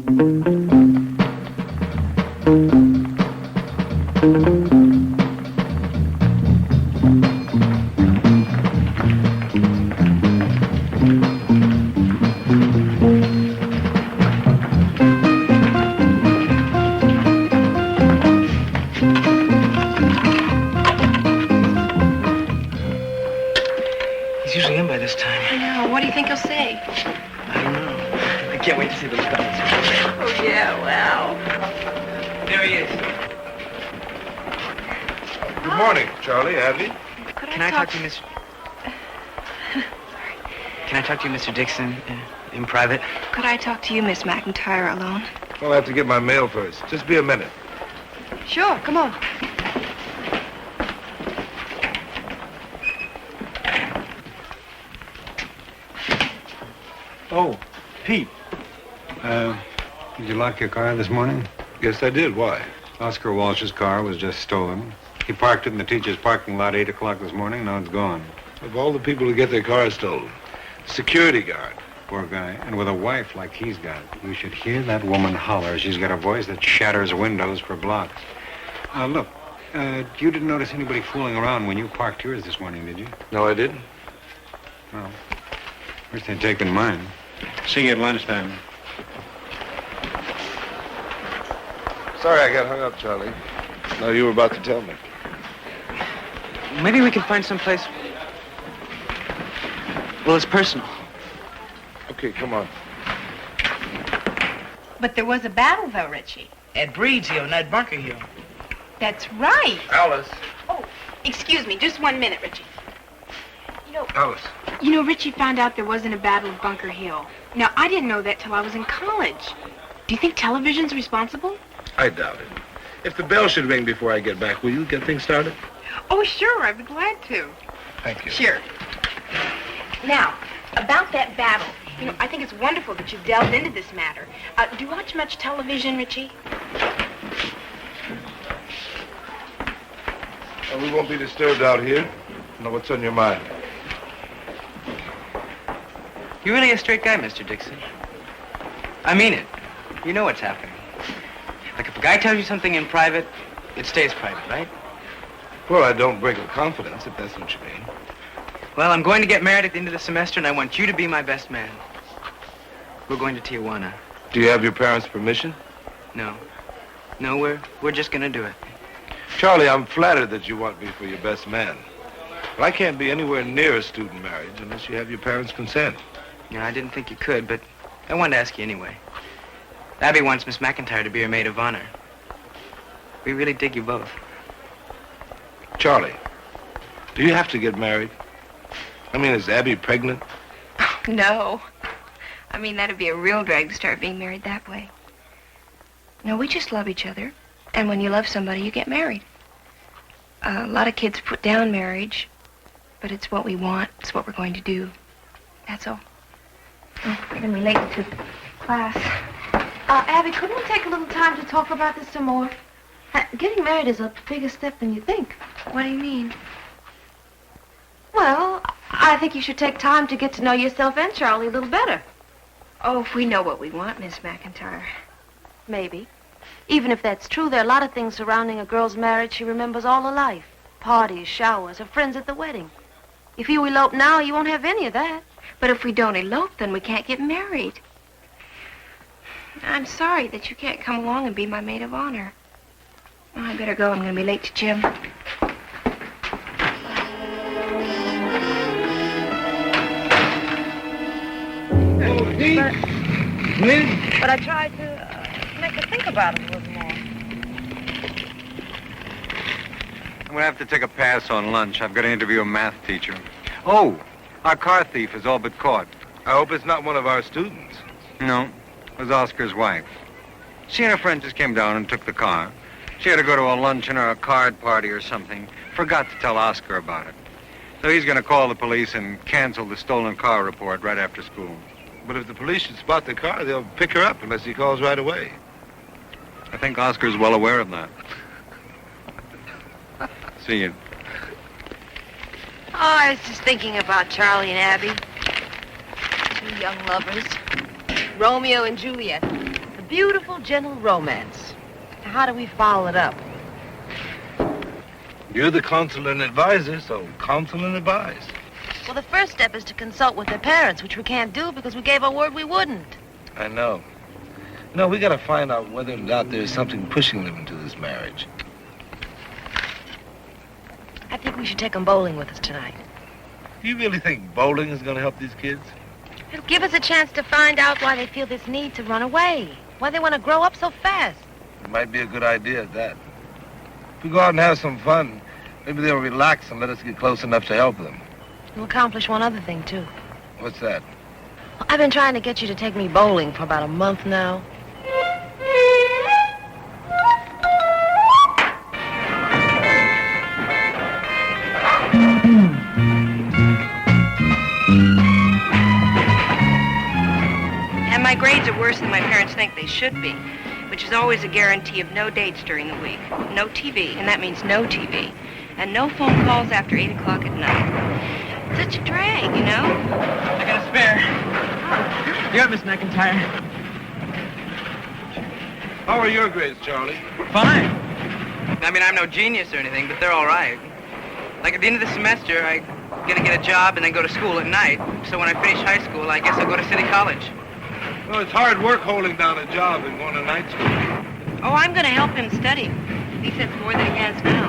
He's usually in by this time. I know. What do you think he'll say? I don't know. I can't wait to see those fellas. Oh, yeah, well. There he is. Good morning, Charlie, Abbie. Can I talk to you, Mr. Can I talk to you, Mr. Dixon, in private? Could I talk to you, Miss McIntyre, alone? Well, I have to get my mail first. Just be a minute. Sure, come on. Oh, Pete. Did you lock your car this morning? Yes, I did. Why? Oscar Walsh's car was just stolen. He parked it in the teacher's parking lot 8 o'clock this morning. Now it's gone. Of all the people who get their cars stolen, security guard. Poor guy. And with a wife like he's got, you should hear that woman holler. She's got a voice that shatters windows for blocks. Look, you didn't notice anybody fooling around when you parked yours this morning, did you? No, I didn't. Well, wish they'd taken mine. See you at lunchtime. Sorry I got hung up, Charlie. No, you were about to tell me. Maybe we can find some place. Well, it's personal. Okay, come on. But there was a battle, though, Richie. At Breed's Hill, not Bunker Hill. That's right. Alice. Oh, excuse me, just 1 minute, Richie. Alice. You know, Richie found out there wasn't a battle at Bunker Hill. Now, I didn't know that till I was in college. Do you think television's responsible? I doubt it. If the bell should ring before I get back, will you get things started? Oh, sure, I'd be glad to. Thank you. Sure. Now, about that battle, you know, I think it's wonderful that you've delved into this matter. Do you watch much television, Richie? Well, we won't be disturbed out here. Now, what's on your mind? You're really a straight guy, Mr. Dixon. I mean it. You know what's happening. Like, if a guy tells you something in private, it stays private, right? Well, I don't break with confidence, if that's what you mean. Well, I'm going to get married at the end of the semester, and I want you to be my best man. We're going to Tijuana. Do you have your parents' permission? No. No, we're just going to do it. Charlie, I'm flattered that you want me for your best man. But I can't be anywhere near a student marriage unless you have your parents' consent. Yeah, I didn't think you could, but I wanted to ask you anyway. Abbie wants Miss McIntyre to be her maid of honor. We really dig you both. Charlie, do you have to get married? I mean, is Abbie pregnant? No. I mean, that'd be a real drag to start being married that way. No, we just love each other. And when you love somebody, you get married. A lot of kids put down marriage, but it's what we want. It's what we're going to do. That's all. Oh, we're going to be late to class. Abbie, couldn't we take a little time to talk about this some more? Getting married is a bigger step than you think. What do you mean? Well, I think you should take time to get to know yourself and Charlie a little better. Oh, if we know what we want, Miss McIntyre. Maybe. Even if that's true, there are a lot of things surrounding a girl's marriage she remembers all her life. Parties, showers, her friends at the wedding. If you elope now, you won't have any of that. But if we don't elope, then we can't get married. I'm sorry that you can't come along and be my maid of honor. Oh, I better go. I'm going to be late to gym. But I tried to make her think about it a little more. I'm going to have to take a pass on lunch. I've got to interview a math teacher. Oh, our car thief is all but caught. I hope it's not one of our students. No, it was Oscar's wife. She and her friend just came down and took the car. She had to go to a luncheon or a card party or something. Forgot to tell Oscar about it. So he's going to call the police and cancel the stolen car report right after school. But if the police should spot the car, they'll pick her up unless he calls right away. I think Oscar's well aware of that. See you. Oh, I was just thinking about Charlie and Abbie. Two young lovers. Romeo and Juliet. The beautiful, gentle romance. Now, how do we follow it up? You're the counsel and advisor, so counsel and advise. Well, the first step is to consult with their parents, which we can't do because we gave our word we wouldn't. I know. No, we gotta find out whether or not there's something pushing them into this marriage. I think we should take them bowling with us tonight. Do you really think bowling is gonna help these kids? It'll give us a chance to find out why they feel this need to run away, why they want to grow up so fast. It might be a good idea at that. If we go out and have some fun, maybe they'll relax and let us get close enough to help them. We'll accomplish one other thing, too. What's that? Well, I've been trying to get you to take me bowling for about a month now. And my grades are worse than my parents think they should be, which is always a guarantee of no dates during the week, no TV, and that means no TV, and no phone calls after 8 o'clock at night. Such a drag, you know? I got a spare. You're up, Miss McIntyre. How are your grades, Charlie? Fine. I mean, I'm no genius or anything, but they're all right. Like, at the end of the semester, I'm gonna get a job and then go to school at night. So when I finish high school, I guess I'll go to City College. Well, it's hard work holding down a job and going to night school. Oh, I'm gonna help him study. At least that's more than he has now.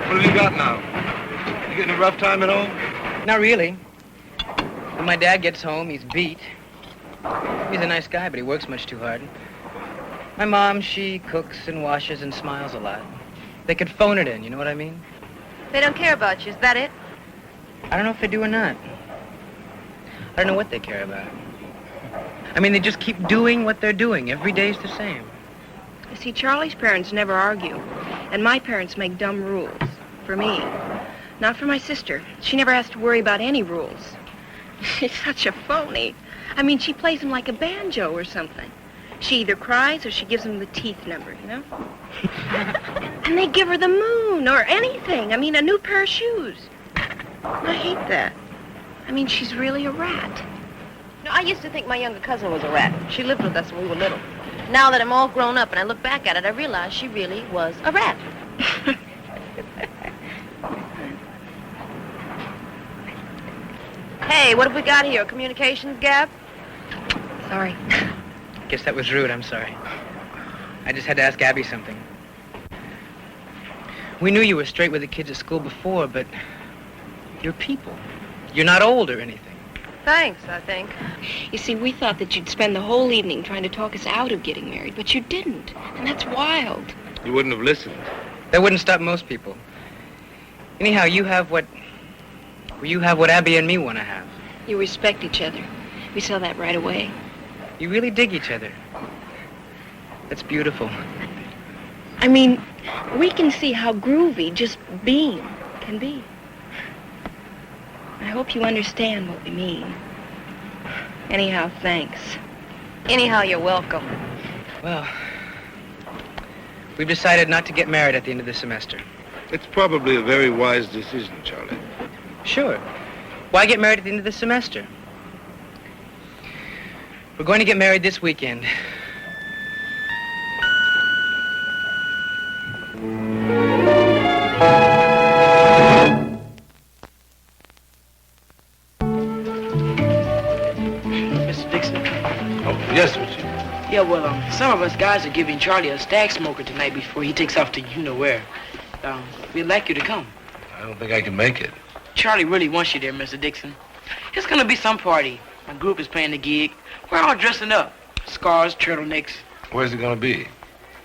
What have you got now? You getting a rough time at home? Not really. When my dad gets home, he's beat. He's a nice guy, but he works much too hard. My mom, she cooks and washes and smiles a lot. They could phone it in, you know what I mean? They don't care about you, is that it? I don't know if they do or not. I don't know what they care about. I mean, they just keep doing what they're doing. Every day's the same. You see, Charlie's parents never argue, and my parents make dumb rules. For me. Not for my sister. She never has to worry about any rules. She's such a phony. I mean, she plays him like a banjo or something. She either cries or she gives him the teeth number, you know? And they give her the moon or anything. I mean, a new pair of shoes. I hate that. I mean, she's really a rat. No, I used to think my younger cousin was a rat. She lived with us when we were little. Now that I'm all grown up and I look back at it, I realize she really was a rat. Hey, what have we got here? A communications gap? Sorry. Guess that was rude, I'm sorry. I just had to ask Abbie something. We knew you were straight with the kids at school before, but you're people. You're not old or anything. Thanks, I think. You see, we thought that you'd spend the whole evening trying to talk us out of getting married, but you didn't. And that's wild. You wouldn't have listened. That wouldn't stop most people. Anyhow, you have what Abbie and me want to have. You respect each other. We saw that right away. You really dig each other. That's beautiful. I mean, we can see how groovy just being can be. I hope you understand what we mean. Anyhow, thanks. Anyhow, you're welcome. Well, we've decided not to get married at the end of the semester. It's probably a very wise decision, Charlie. Sure. Why get married at the end of the semester? We're going to get married this weekend. Mr. Dixon. Oh, yes, Richie. Yeah, well, some of us guys are giving Charlie a stag smoker tonight before he takes off to you-know-where. We'd like you to come. I don't think I can make it. Charlie really wants you there, Mr. Dixon. It's gonna be some party. My group is playing the gig. We're all dressing up. Scarves, turtlenecks. Where's it gonna be?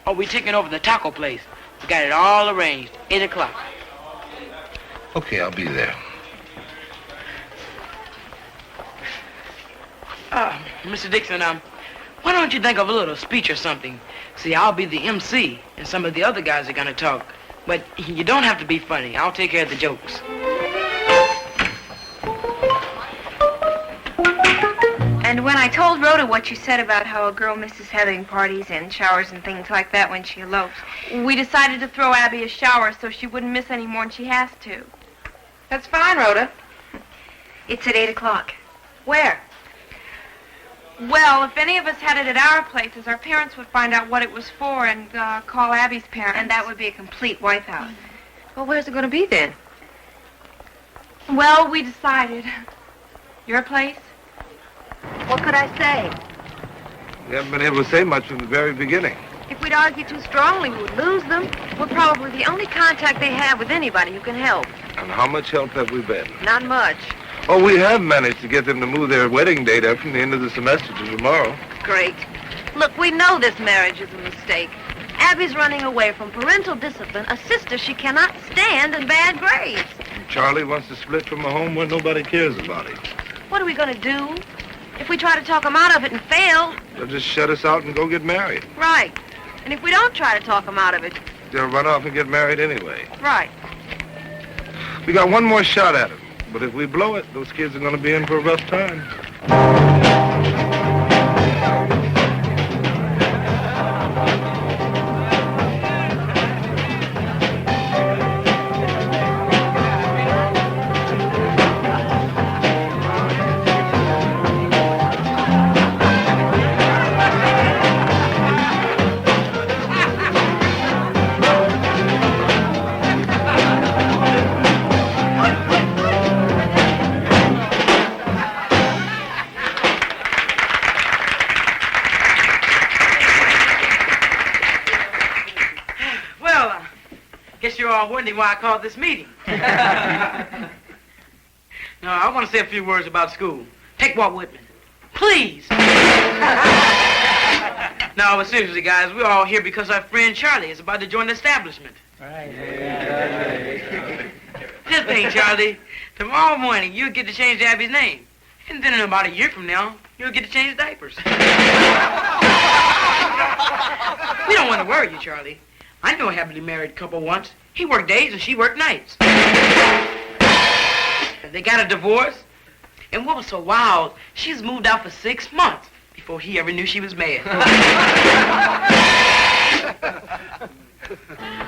Oh, we're taking over the taco place. We got it all arranged. 8 o'clock. Okay, I'll be there. Mr. Dixon, why don't you think of a little speech or something? See, I'll be the MC, and some of the other guys are gonna talk. But you don't have to be funny. I'll take care of the jokes. And when I told Rhoda what you said about how a girl misses having parties and showers and things like that when she elopes, We decided to throw Abbie a shower so she wouldn't miss any more than she has to. that's fine, Rhoda. It's at 8 o'clock. Where? Well, if any of us had it at our places, our parents would find out what it was for and call Abbie's parents. And that would be a complete wipeout. Well, where's it going to be then? Well, we decided. Your place? What could I say? You haven't been able to say much from the very beginning. If we'd argue too strongly, we would lose them. We're probably the only contact they have with anybody who can help. And how much help have we been? Not much. Oh, we have managed to get them to move their wedding date up from the end of the semester to tomorrow. Great. Look, we know this marriage is a mistake. Abbie's running away from parental discipline, a sister she cannot stand, and bad grades. And Charlie wants to split from a home where nobody cares about him. What are we going to do? If we try to talk him out of it and fail... They'll just shut us out and go get married. Right. And if we don't try to talk him out of it... They'll run off and get married anyway. Right. We got one more shot at it. But if we blow it, those kids are going to be in for a rough time. Guess you're all wondering why I called this meeting. No, I want to say a few words about school. Take Walt Whitman. Please. No, but seriously, guys, we're all here because our friend Charlie is about to join the establishment. Right. This thing, Charlie, tomorrow morning you'll get to change Abbie's name. And then in about a year from now, you'll get to change diapers. We don't want to worry you, Charlie. I knew a happily married couple once. He worked days and she worked nights. They got a divorce. And what was so wild, she's moved out for 6 months before he ever knew she was mad.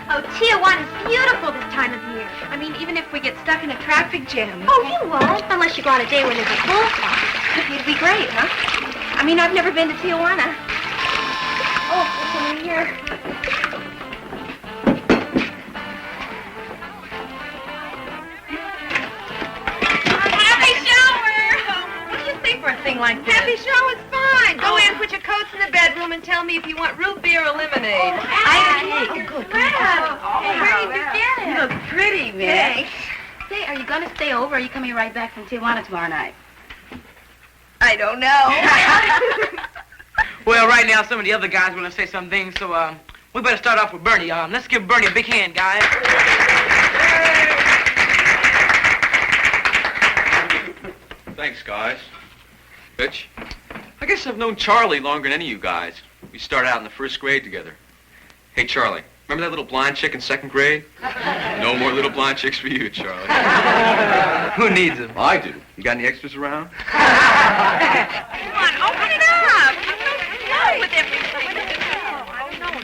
Oh, Tijuana's beautiful this time of year. I mean, even if we get stuck in a traffic jam. Oh, you won't, unless you go on a day when there's a full car. It'd be great, huh? I mean, I've never been to Tijuana. Oh, there's someone here. For a thing like this. Happy shower's fine. Go in, put your coats in the bedroom, and tell me if you want root beer or lemonade. Good. Where did you get it? You look pretty, man. Say, are you going to stay over, or are you coming right back from Tijuana tomorrow night? I don't know. Well, right now, some of the other guys want to say some things, so we better start off with Bernie. Let's give Bernie a big hand, guys. Thanks, guys. Bitch, I guess I've known Charlie longer than any of you guys. We started out in the first grade together. Hey, Charlie, remember that little blonde chick in second grade? No more little blonde chicks for you, Charlie. Who needs them? I do. You got any extras around? Come on, open it up. I'm so slow with everything. I don't know.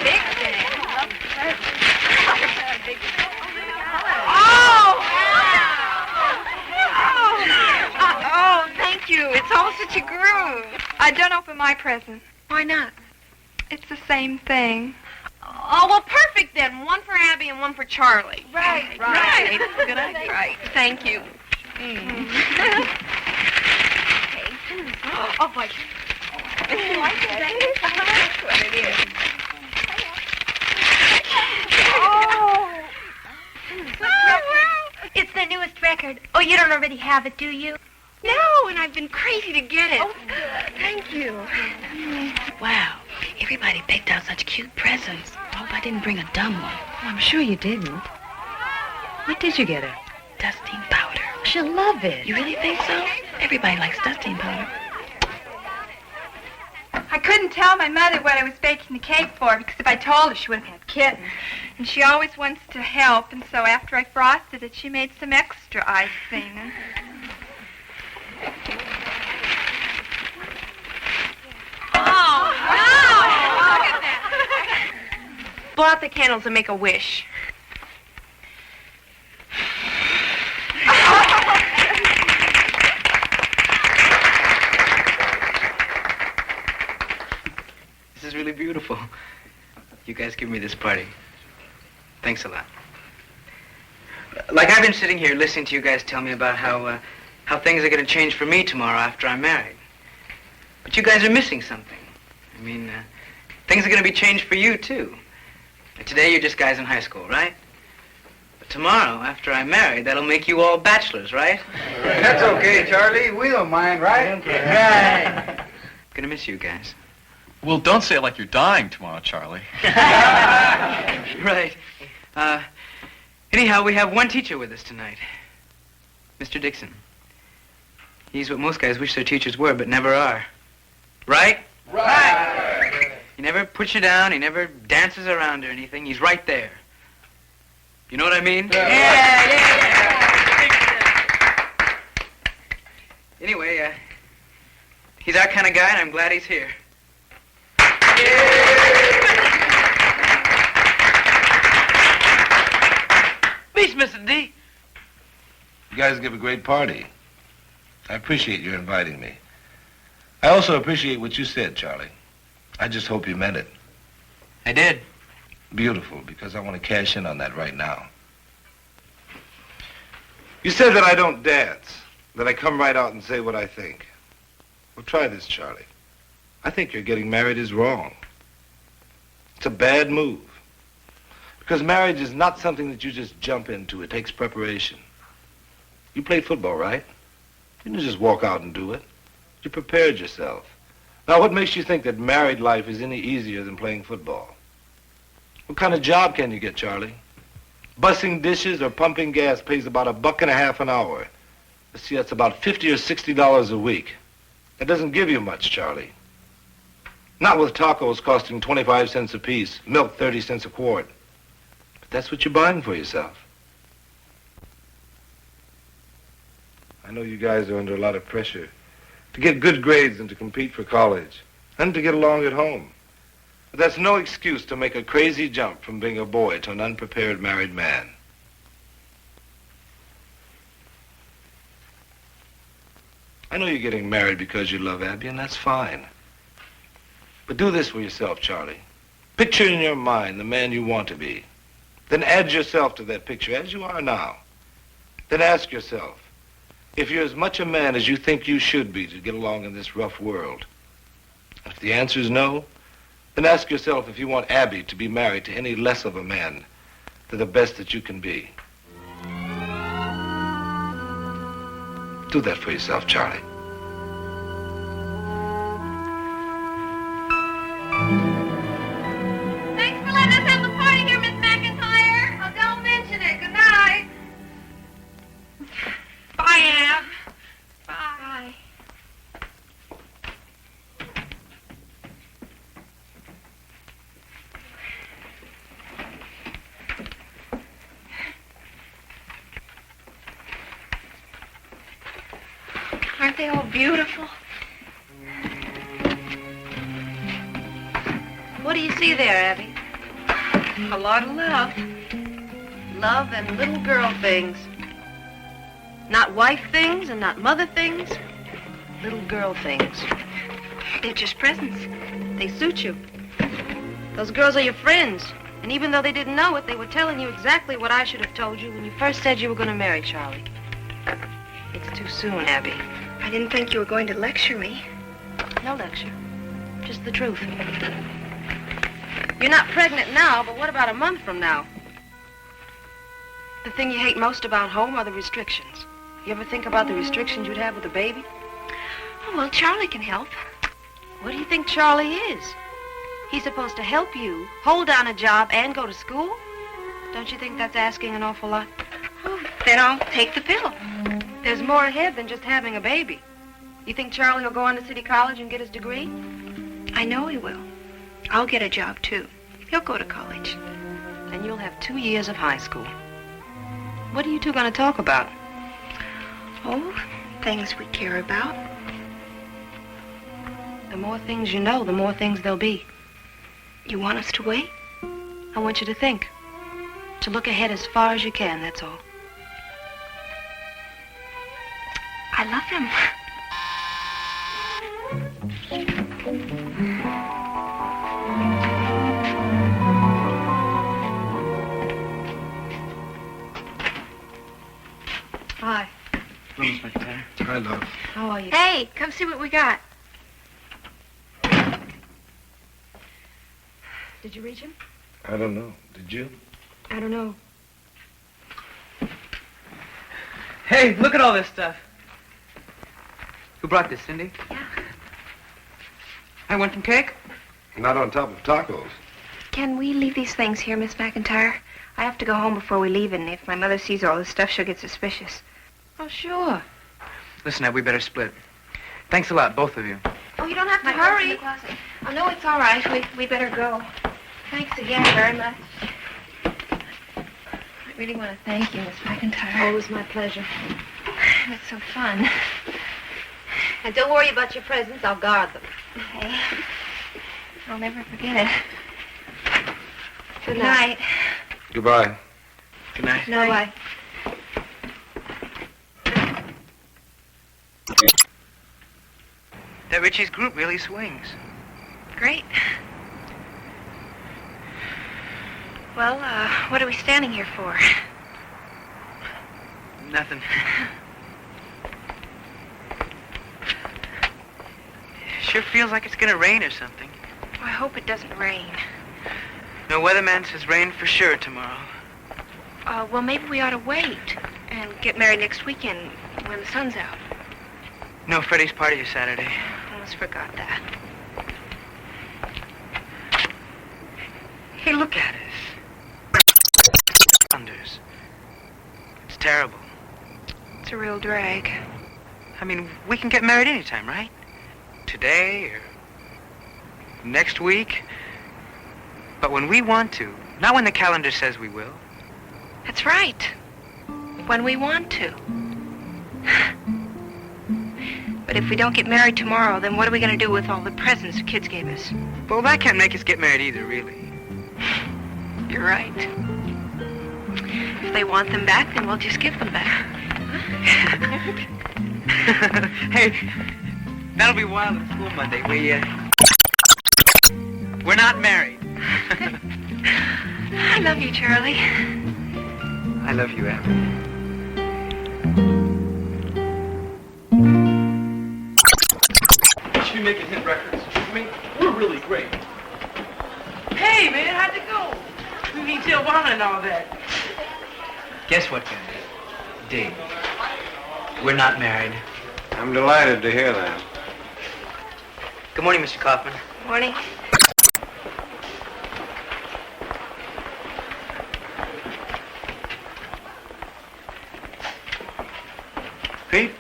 Big thing. Oh, thank you. It's all such a groove. I don't open my present. Why not? It's the same thing. Oh, well, perfect then. One for Abbie and one for Charlie. Right. That's a good idea. Right. Thank you. Oh, boy. That's what it is. It's the newest record. Oh, you don't already have it, do you? No, and I've been crazy to get it. Oh, good. Thank you. Wow, everybody picked out such cute presents. I hope I didn't bring a dumb one. I'm sure you didn't. What did you get her? Dusting powder. She'll love it. You really think so? Everybody likes dusting powder. I couldn't tell my mother what I was baking the cake for, because if I told her, she would have had kitten. And she always wants to help, and so after I frosted it, she made some extra icing. Oh, no! Look at that. Blow out the candles and make a wish. This is really beautiful. You guys give me this party. Thanks a lot. Like, I've been sitting here listening to you guys tell me about how things are going to change for me tomorrow after I'm married. But you guys are missing something. I mean, things are going to be changed for you, too. Today, you're just guys in high school, right? But tomorrow, after I'm married, that'll make you all bachelors, right? That's okay, Charlie. We don't mind, right? Right. Gonna miss you guys. Well, don't say it like you're dying tomorrow, Charlie. Right. Anyhow, we have one teacher with us tonight. Mr. Dixon. He's what most guys wish their teachers were, but never are. Right? Right. He never puts you down. He never dances around or anything. He's right there. You know what I mean? Yeah. Anyway, he's our kind of guy, and I'm glad he's here. Peace, Mr. D. You guys give a great party. I appreciate your inviting me. I also appreciate what you said, Charlie. I just hope you meant it. I did. Beautiful, because I want to cash in on that right now. You said that I don't dance, that I come right out and say what I think. Well, try this, Charlie. I think you're getting married is wrong. It's a bad move. Because marriage is not something that you just jump into. It takes preparation. You played football, right? You didn't just walk out and do it. You prepared yourself. Now, what makes you think that married life is any easier than playing football? What kind of job can you get, Charlie? Bussing dishes or pumping gas pays about $1.50 an hour. Let's see, that's about $50 or $60 a week. That doesn't give you much, Charlie. Not with tacos costing 25 cents a piece, milk 30 cents a quart. But that's what you're buying for yourself. I know you guys are under a lot of pressure to get good grades and to compete for college and to get along at home. But that's no excuse to make a crazy jump from being a boy to an unprepared married man. I know you're getting married because you love Abbie, and that's fine. But do this for yourself, Charlie. Picture in your mind the man you want to be. Then add yourself to that picture as you are now. Then ask yourself if you're as much a man as you think you should be to get along in this rough world. If the answer is no, then ask yourself if you want Abbie to be married to any less of a man than the best that you can be. Do that for yourself, Charlie. Thanks for letting us have the party here, Miss McIntyre. Oh, don't mention it. Good night. Bye, Ab. Bye. Aren't they all beautiful? What do you see there, Abbie? A lot of love. Love and little girl things. Not wife things and not mother things. Little girl things. They're just presents. They suit you. Those girls are your friends. And even though they didn't know it, they were telling you exactly what I should have told you when you first said you were going to marry Charlie. It's too soon, Abbie. I didn't think you were going to lecture me. No lecture. Just the truth. You're not pregnant now, but what about a month from now? The thing you hate most about home are the restrictions. You ever think about the restrictions you'd have with a baby? Oh, well, Charlie can help. What do you think Charlie is? He's supposed to help you, hold down a job, and go to school? Don't you think that's asking an awful lot? Oh, then I'll take the pill. There's more ahead than just having a baby. You think Charlie will go on to City College and get his degree? I know he will. I'll get a job, too. He'll go to college. And you'll have 2 years of high school. What are you two going to talk about? Oh, things we care about. The more things you know, the more things there'll be. You want us to wait? I want you to think. To look ahead as far as you can, that's all. I love him. call you. Hey, come see what we got. Did you reach him? I don't know. Did you? I don't know. Hey, look at all this stuff. Who brought this, Cindy? Yeah. I want some cake? Not on top of tacos. Can we leave these things here, Miss McIntyre? I have to go home before we leave, and if my mother sees all this stuff, she'll get suspicious. Oh, sure. Listen, Ed, we better split. Thanks a lot, both of you. Oh, you don't have to hurry. Oh, no, it's all right. We better go. Thanks again very much. I really want to thank you, Miss McIntyre. Always my pleasure. It's so fun. And don't worry about your presents. I'll guard them. Okay. I'll never forget it. Good night. Goodbye. Good night. Bye. That Richie's group really swings. Great. Well, what are we standing here for? Nothing. Sure feels like it's gonna rain or something. Oh, I hope it doesn't rain. No weatherman says rain for sure tomorrow. Well, maybe we ought to wait and get married next weekend when the sun's out. No, Freddie's party is Saturday. Almost forgot that. Hey, look at us. Thunders. It's terrible. It's a real drag. I mean, we can get married anytime, right? Today or next week. But when we want to, not when the calendar says we will. That's right. When we want to. But if we don't get married tomorrow, then what are we going to do with all the presents the kids gave us? Well, that can't make us get married either, really. You're right. If they want them back, then we'll just give them back. Hey, that'll be wild at school Monday. We're not married. I love you, Charlie. I love you, Abbie. Should be making hit records. I mean, we're really great. Hey, man, how'd it go? You mean Tijuana and all that? Guess what, guys? Dig. We're not married. I'm delighted to hear that. Good morning, Mr. Kaufman. Morning. Pete,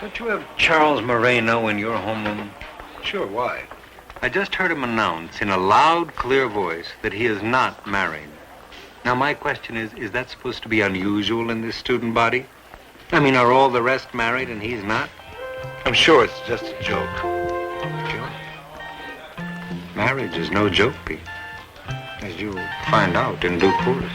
don't you have Charles Moreno in your homeroom? Sure, why? I just heard him announce in a loud, clear voice that he is not married. Now, my question is that supposed to be unusual in this student body? I mean, are all the rest married and he's not? I'm sure it's just a joke. Joke? Marriage is no joke, Pete. As you'll find out in due course.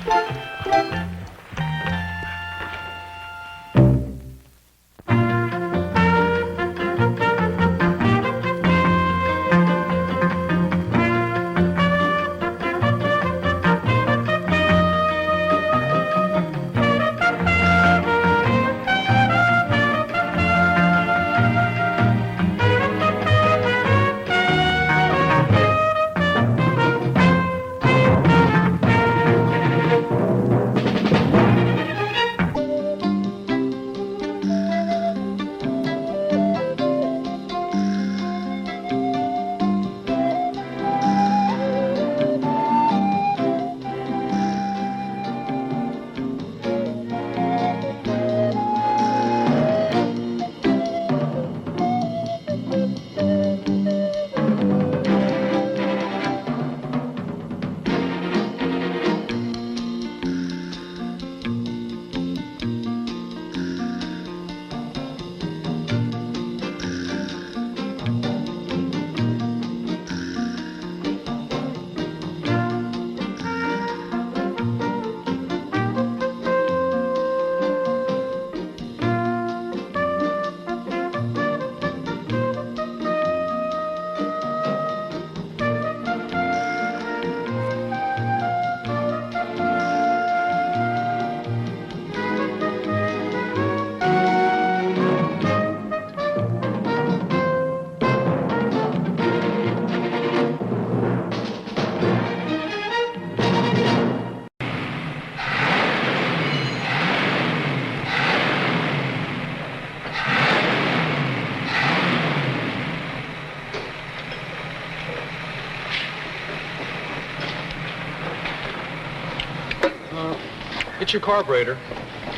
It's your carburetor.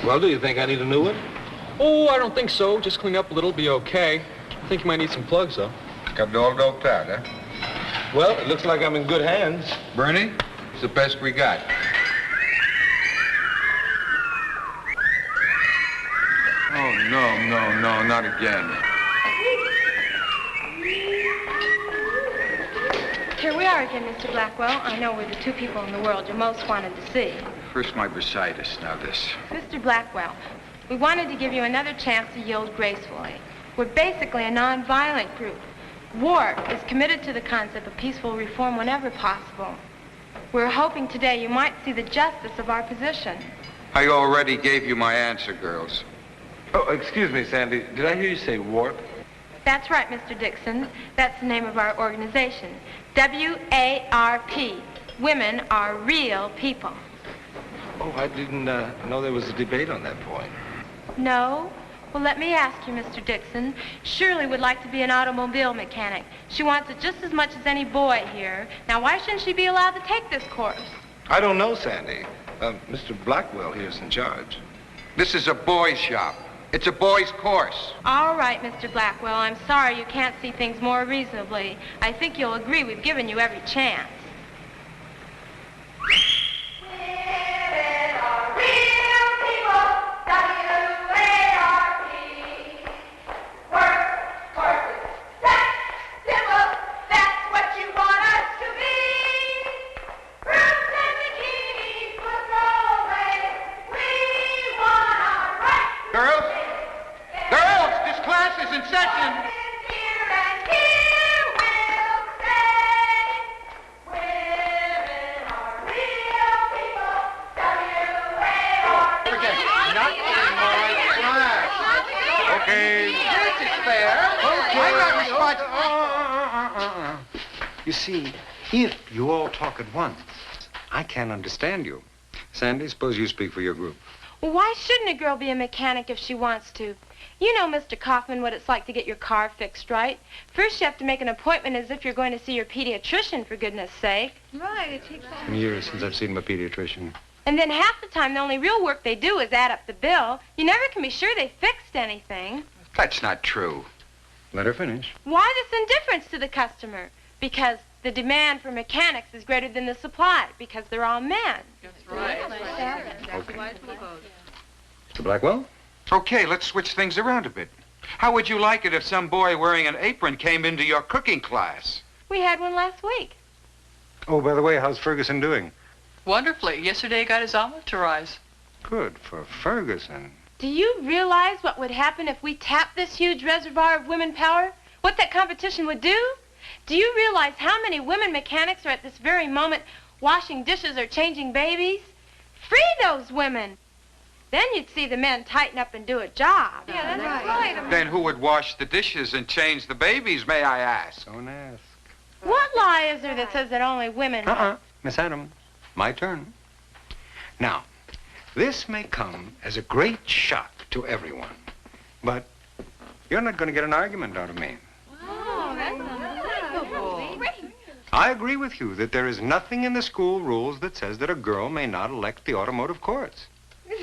Well, do you think I need a new one? Oh, I don't think so. Just clean up a little, be okay. I think you might need some plugs, though. Got it all doped out, huh? Well, it looks like I'm in good hands. Bernie, it's the best we got. Oh, no, not again. Here we are again, Mr. Blackwell. I know we're the two people in the world you most wanted to see. First my bursitis, now this. Mr. Blackwell, we wanted to give you another chance to yield gracefully. We're basically a non-violent group. WARP is committed to the concept of peaceful reform whenever possible. We're hoping today you might see the justice of our position. I already gave you my answer, girls. Oh, excuse me, Sandy. Did I hear you say warp? That's right, Mr. Dixon. That's the name of our organization. W-A-R-P. Women are real people. Oh, I didn't know there was a debate on that point. No? Well, let me ask you, Mr. Dixon. Shirley would like to be an automobile mechanic. She wants it just as much as any boy here. Now, why shouldn't she be allowed to take this course? I don't know, Sandy. Mr. Blackwell here is in charge. This is a boys' shop. It's a boys' course. All right, Mr. Blackwell. I'm sorry you can't see things more reasonably. I think you'll agree we've given you every chance. You see, if you all talk at once, I can't understand you. Sandy, suppose you speak for your group. Well, why shouldn't a girl be a mechanic if she wants to? You know, Mr. Kaufman, what it's like to get your car fixed right. First, you have to make an appointment as if you're going to see your pediatrician, for goodness sake. Right, it takes It's been years since I've seen my pediatrician. And then half the time, the only real work they do is add up the bill. You never can be sure they fixed anything. That's not true. Let her finish. Why this indifference to the customer? Because the demand for mechanics is greater than the supply, because they're all men. That's right. Okay. Mr. Blackwell? Okay, let's switch things around a bit. How would you like it if some boy wearing an apron came into your cooking class? We had one last week. Oh, by the way, how's Ferguson doing? Wonderfully. Yesterday he got his omelet to rise. Good for Ferguson. Do you realize what would happen if we tapped this huge reservoir of women power? What that competition would do? Do you realize how many women mechanics are at this very moment washing dishes or changing babies? Free those women. Then you'd see the men tighten up and do a job. Yeah, that's right. Then who would wash the dishes and change the babies, may I ask? Don't ask. What law is there that says that only women... Miss Adams, my turn. Now, this may come as a great shock to everyone, but you're not going to get an argument out of me. Oh, that's unbelievable. I agree with you that there is nothing in the school rules that says that a girl may not elect the automotive course. I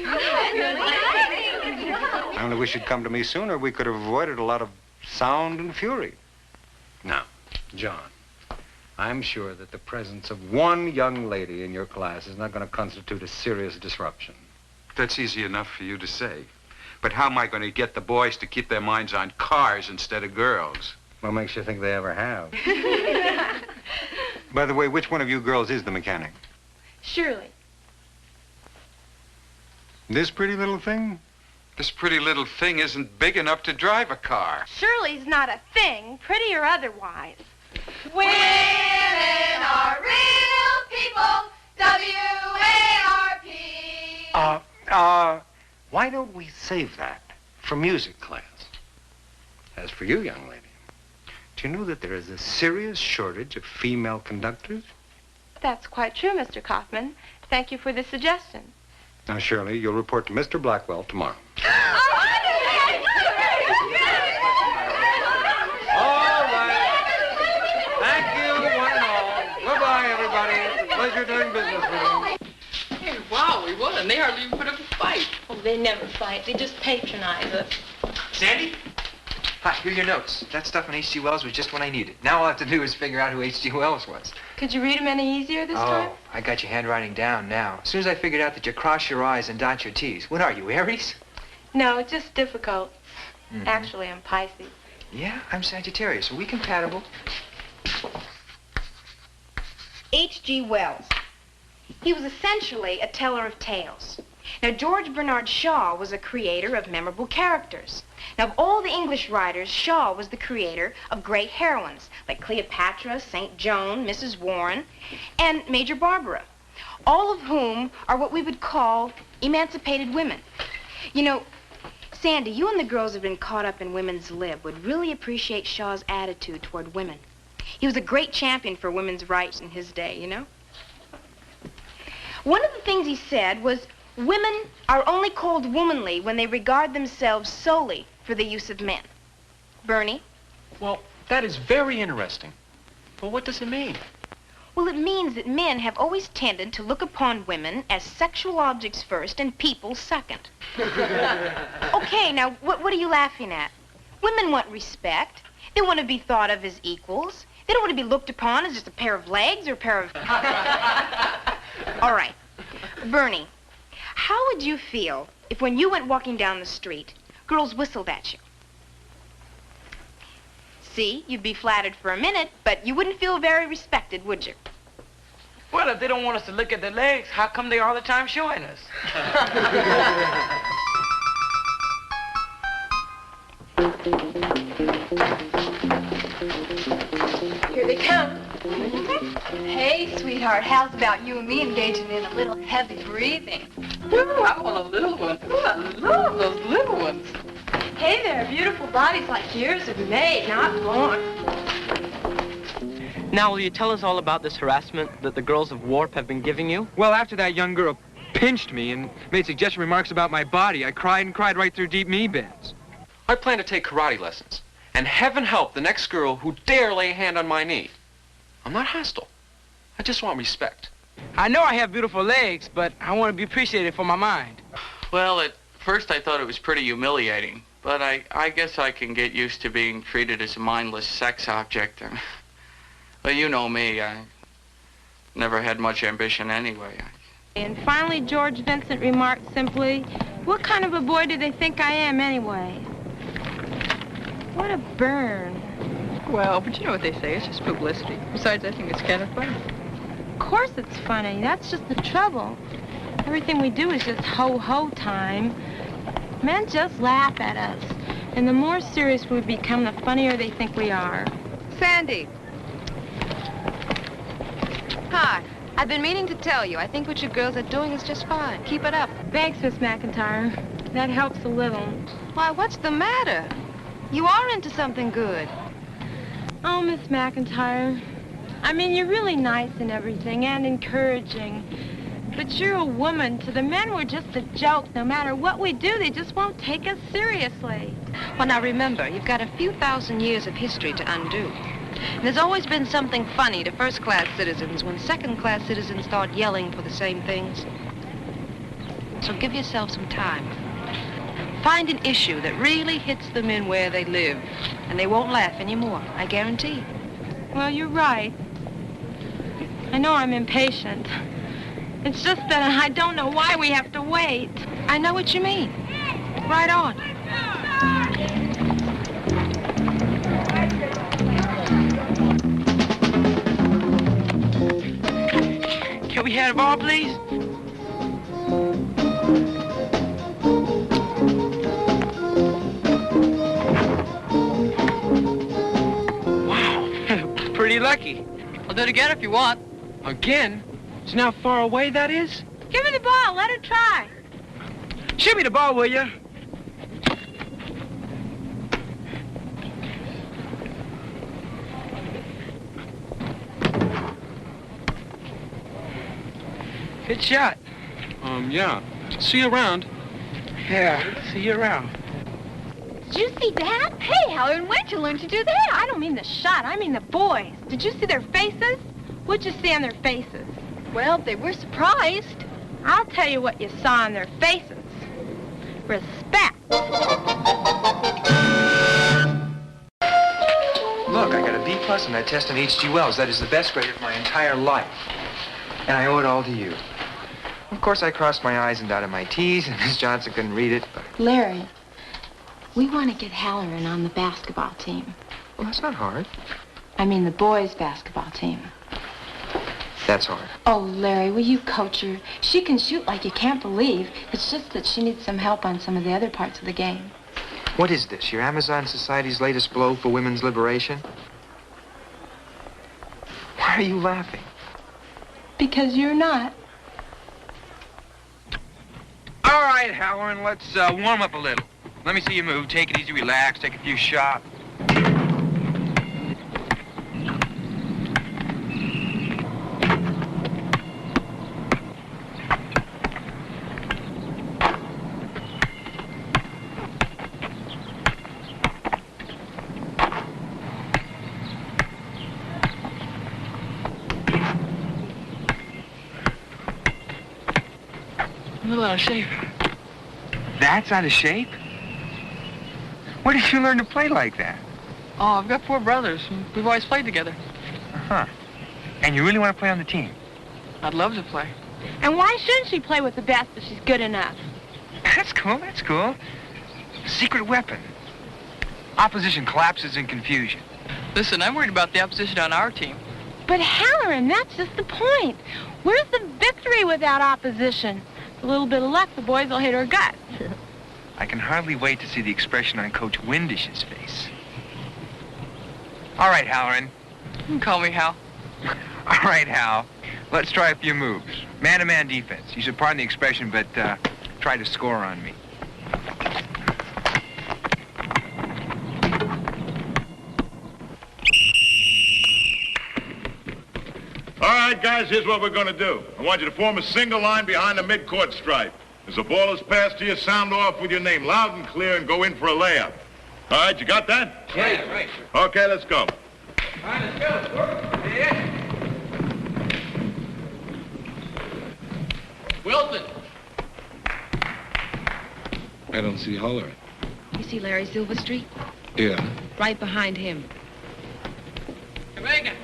only wish you'd come to me sooner. We could have avoided a lot of sound and fury. Now, John, I'm sure that the presence of one young lady in your class is not going to constitute a serious disruption. That's easy enough for you to say. But how am I going to get the boys to keep their minds on cars instead of girls? What makes you think they ever have? By the way, which one of you girls is the mechanic? Shirley. This pretty little thing? This pretty little thing isn't big enough to drive a car. Shirley's not a thing, pretty or otherwise. Women are real people. W-A-R-P. Why don't we save that for music class? As for you, young lady, do you know that there is a serious shortage of female conductors? That's quite true, Mr. Kaufman. Thank you for the suggestion. Now, Shirley, you'll report to Mr. Blackwell tomorrow. All right. Thank you, one and all. Goodbye, everybody. It's a pleasure doing business with you. Hey, wow, we and they hardly even put up a fight. Oh, they never fight. They just patronize us. Sandy? Hi, here are your notes. That stuff on H.G. Wells was just what I needed. Now all I have to do is figure out who H.G. Wells was. Could you read them any easier this time? Oh, I got your handwriting down now. As soon as I figured out that you cross your I's and dot your T's. What are you, Aries? No, it's just difficult. Mm-hmm. Actually, I'm Pisces. Yeah, I'm Sagittarius. Are we compatible? H.G. Wells. He was essentially a teller of tales. Now, George Bernard Shaw was a creator of memorable characters. Now, of all the English writers, Shaw was the creator of great heroines, like Cleopatra, St. Joan, Mrs. Warren, and Major Barbara, all of whom are what we would call emancipated women. You know, Sandy, you and the girls have been caught up in women's lib would really appreciate Shaw's attitude toward women. He was a great champion for women's rights in his day, you know? One of the things he said was, women are only called womanly when they regard themselves solely for the use of men. Bernie? Well, that is very interesting. But what does it mean? Well, it means that men have always tended to look upon women as sexual objects first and people second. Okay, now, what are you laughing at? Women want respect. They want to be thought of as equals. They don't want to be looked upon as just a pair of legs or a pair of... All right. Bernie, how would you feel if when you went walking down the street, girls whistled at you? See, you'd be flattered for a minute, but you wouldn't feel very respected, would you? Well, if they don't want us to look at their legs, how come they all the time showing us? Here they come. Hey, sweetheart, how's about you and me engaging in a little heavy breathing? Ooh, I want a little one. Ooh, I love those little ones. Hey there, beautiful bodies like yours are made, not born. Now, will you tell us all about this harassment that the girls of Warp have been giving you? Well, after that young girl pinched me and made suggestive remarks about my body, I cried and cried right through deep knee bends. I plan to take karate lessons. And heaven help the next girl who dare lay a hand on my knee. I'm not hostile. I just want respect. I know I have beautiful legs, but I want to be appreciated for my mind. Well, at first I thought it was pretty humiliating, but I guess I can get used to being treated as a mindless sex object. Well, you know me, I never had much ambition anyway. And finally, George Vincent remarked simply, "What kind of a boy do they think I am anyway?" What a burn. Well, but you know what they say, it's just publicity. Besides, I think it's kind of funny. Of course it's funny. That's just the trouble. Everything we do is just ho-ho time. Men just laugh at us. And the more serious we become, the funnier they think we are. Sandy. Hi. I've been meaning to tell you, I think what you girls are doing is just fine. Keep it up. Thanks, Miss McIntyre. That helps a little. Why, what's the matter? You are into something good. Oh, Miss McIntyre. I mean, you're really nice and everything, and encouraging. But you're a woman. To the men, we're just a joke. No matter what we do, they just won't take us seriously. Well, now remember, you've got a few thousand years of history to undo. And there's always been something funny to first-class citizens when second-class citizens start yelling for the same things. So give yourself some time. Find an issue that really hits them in where they live, and they won't laugh anymore, I guarantee. Well, you're right. I know I'm impatient. It's just that I don't know why we have to wait. I know what you mean. Right on. Can we have a ball, please? Pretty lucky. I'll do it again if you want. Again? So now how far away that is? Give me the ball. Let her try. Shoot me the ball, will you? Good shot. Yeah. See you around. Yeah, see you around. Did you see that? Hey, Helen, where'd you learn to do that? I don't mean the shot. I mean the boys. Did you see their faces? What'd you see on their faces? Well, they were surprised. I'll tell you what you saw in their faces. Respect. Look, I got a B+ on that test on H.G. Wells. That is the best grade of my entire life. And I owe it all to you. Of course, I crossed my I's and dotted my T's, and Miss Johnson couldn't read it, but... Larry, we want to get Halloran on the basketball team. Well, that's not hard. I mean the boys' basketball team. That's hard. Oh, Larry, will you coach her? She can shoot like you can't believe. It's just that she needs some help on some of the other parts of the game. What is this, your Amazon Society's latest blow for women's liberation? Why are you laughing? Because you're not. All right, Halloran, let's warm up a little. Let me see you move. Take it easy, relax, take a few shots. A little out of shape. That's out of shape? Where did you learn to play like that? Oh, I've got 4 brothers. We've always played together. Uh-huh. And you really want to play on the team? I'd love to play. And why shouldn't she play with the best if she's good enough? That's cool, that's cool. Secret weapon. Opposition collapses in confusion. Listen, I'm worried about the opposition on our team. But Halloran, that's just the point. Where's the victory without opposition? A little bit of luck, the boys will hit her gut. I can hardly wait to see the expression on Coach Windish's face. All right, Halloran. You can call me Hal. All right, Hal. Let's try a few moves. Man-to-man defense. You should pardon the expression, but try to score on me. All right, guys, here's what we're going to do. I want you to form a single line behind the midcourt stripe. As the ball is passed to you, sound off with your name loud and clear and go in for a layup. All right, you got that? Yeah, right. Okay, let's go. All right, let's go. Yeah. Wilson. I don't see Halloran. You see Larry Silverstreet? Yeah. Right behind him. Megan.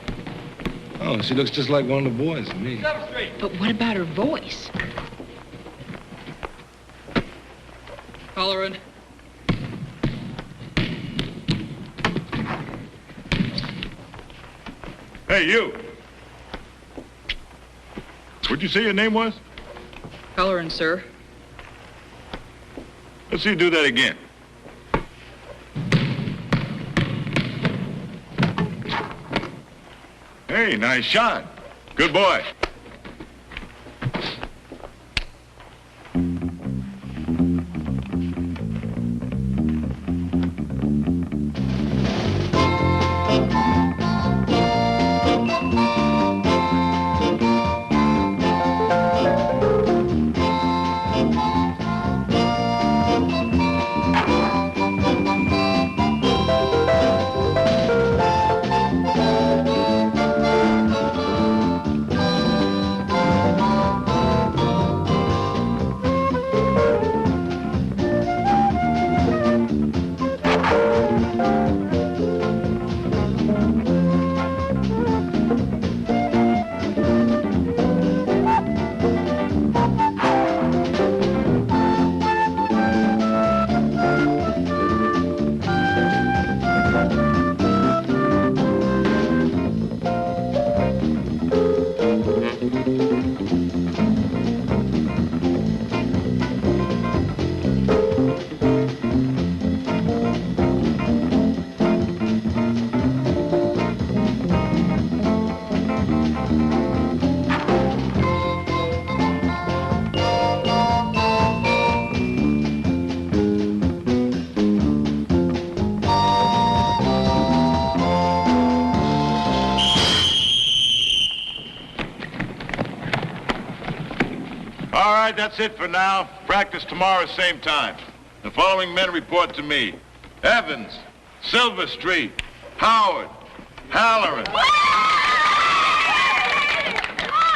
Oh, she looks just like one of the boys to me. But what about her voice? Halloran. Hey, you. What'd you say your name was? Halloran, sir. Let's see you do that again. Hey, nice shot. Good boy. All right, that's it for now. Practice tomorrow, same time. The following men report to me. Evans, Silverstreet, Howard, Halloran.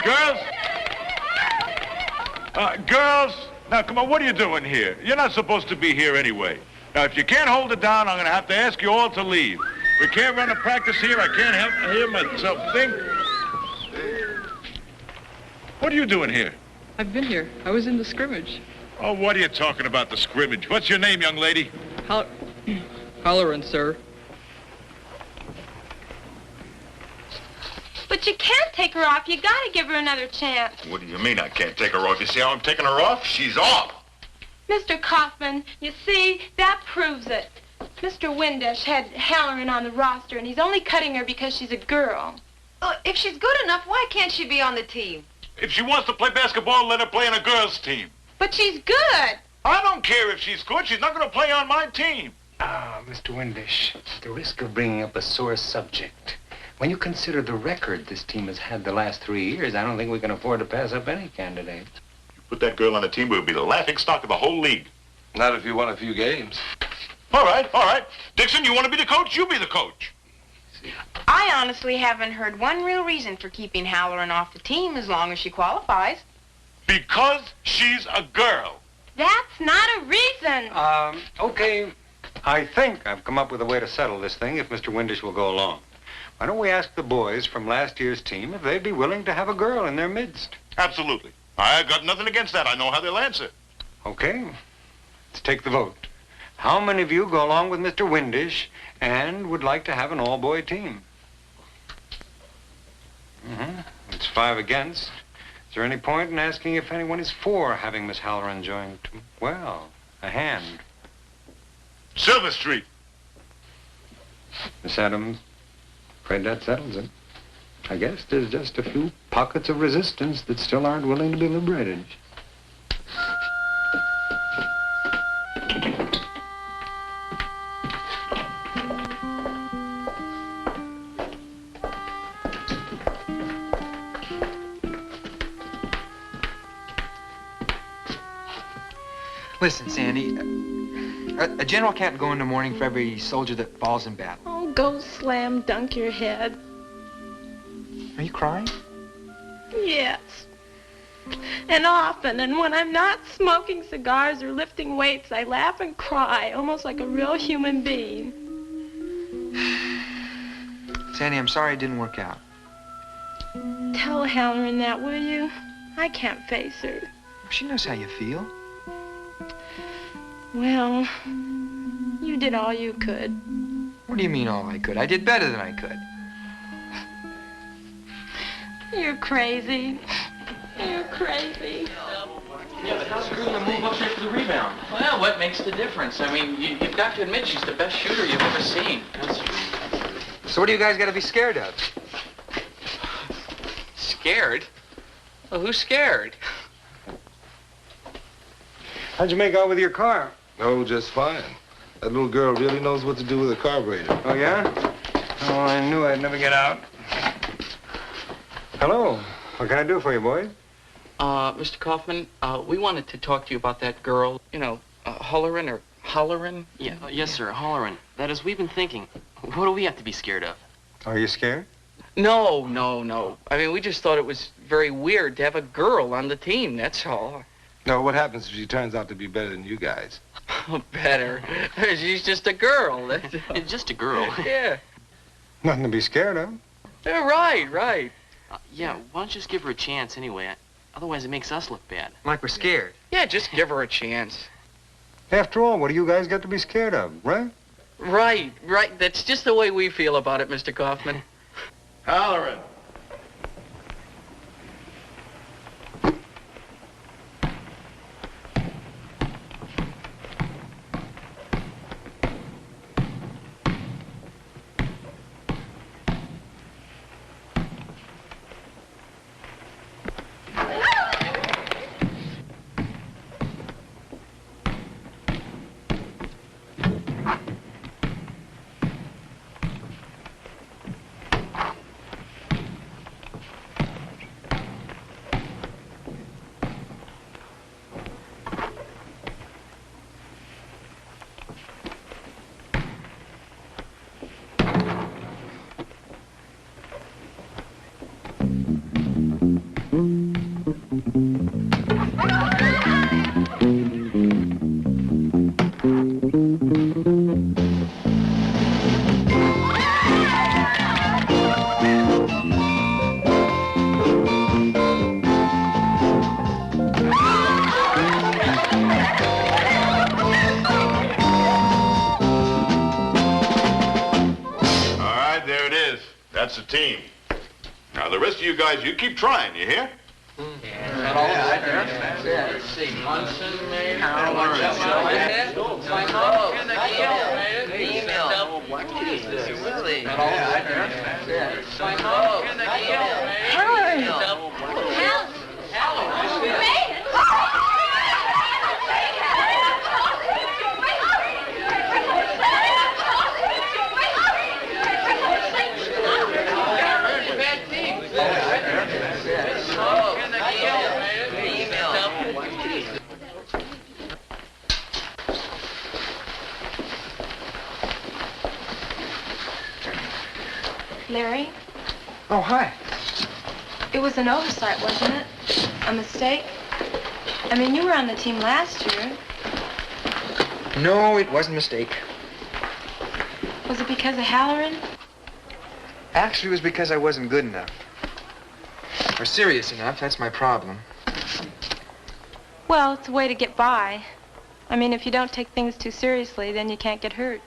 Girls, Girls, now come on, what are you doing here? You're not supposed to be here anyway. Now, if you can't hold it down, I'm going to have to ask you all to leave. We can't run a practice here. I can't help hear myself think. What are you doing here? I've been here. I was in the scrimmage. Oh, what are you talking about, the scrimmage? What's your name, young lady? Halloran, sir. But you can't take her off. You gotta give her another chance. What do you mean I can't take her off? You see how I'm taking her off? She's off. Mr. Kaufman, you see, that proves it. Mr. Windish had Halloran on the roster, and he's only cutting her because she's a girl. If she's good enough, why can't she be on the team? If she wants to play basketball, let her play on a girls' team. But she's good. I don't care if she's good. She's not going to play on my team. Mr. Windish, at the risk of bringing up a sore subject, when you consider the record this team has had the last 3 years, I don't think we can afford to pass up any candidate. You put that girl on the team, we'll be the laughing stock of the whole league. Not if you won a few games. All right, all right. Dixon, you want to be the coach? You be the coach. I honestly haven't heard one real reason for keeping Halloran off the team as long as she qualifies. Because she's a girl. That's not a reason. Okay. I think I've come up with a way to settle this thing if Mr. Windish will go along. Why don't we ask the boys from last year's team if they'd be willing to have a girl in their midst? Absolutely. I got nothing against that. I know how they'll answer. Okay. Let's take the vote. How many of you go along with Mr. Windish and would like to have an all-boy team? It's 5 against. Is there any point in asking if anyone is for having Miss Halloran join? Well, a hand. Silver Street. Miss Adams, afraid that settles it. I guess there's just a few pockets of resistance that still aren't willing to be liberated. Listen, Sandy, a general can't go into mourning for every soldier that falls in battle. Oh, go slam dunk your head. Are you crying? Yes. And often, and when I'm not smoking cigars or lifting weights, I laugh and cry, almost like a real human being. Sandy, I'm sorry it didn't work out. Tell Halloran that, will you? I can't face her. She knows how you feel. Well, you did all you could. What do you mean all I could? I did better than I could. You're crazy. You're crazy. Yeah, but how's Drew gonna move up there for the rebound? Well, what makes the difference? I mean, you've got to admit she's the best shooter you've ever seen. So what do you guys got to be scared of? Scared? Well, who's scared? How'd you make out with your car? Oh, just fine. That little girl really knows what to do with a carburetor. Oh, yeah? Oh, I knew I'd never get out. Hello. What can I do for you, boys? Mr. Kaufman, we wanted to talk to you about that girl, you know, Halloran or Halloran? Yeah, yes, sir, Halloran. That is, we've been thinking, what do we have to be scared of? Are you scared? No. I mean, we just thought it was very weird to have a girl on the team, that's all. No, what happens if she turns out to be better than you guys? Better. She's just a girl. It's just a girl. Yeah. Nothing to be scared of. Yeah, right. Yeah, why don't you just give her a chance anyway? Otherwise, it makes us look bad. Like we're scared. Yeah, just give her a chance. After all, what do you guys got to be scared of, right? Right. That's just the way we feel about it, Mr. Kaufman. Halloran. team. Now, the rest of you guys, you keep trying, you hear? Let's see. Munson, maybe. Female. What is this? Really? Larry, Oh, hi. it was an oversight, wasn't it? A mistake? I mean, you were on the team last year. No, it wasn't a mistake. Was it because of Halloran? Actually, it was because I wasn't good enough. Or serious enough, that's my problem. Well, it's a way to get by. I mean, if you don't take things too seriously, then you can't get hurt.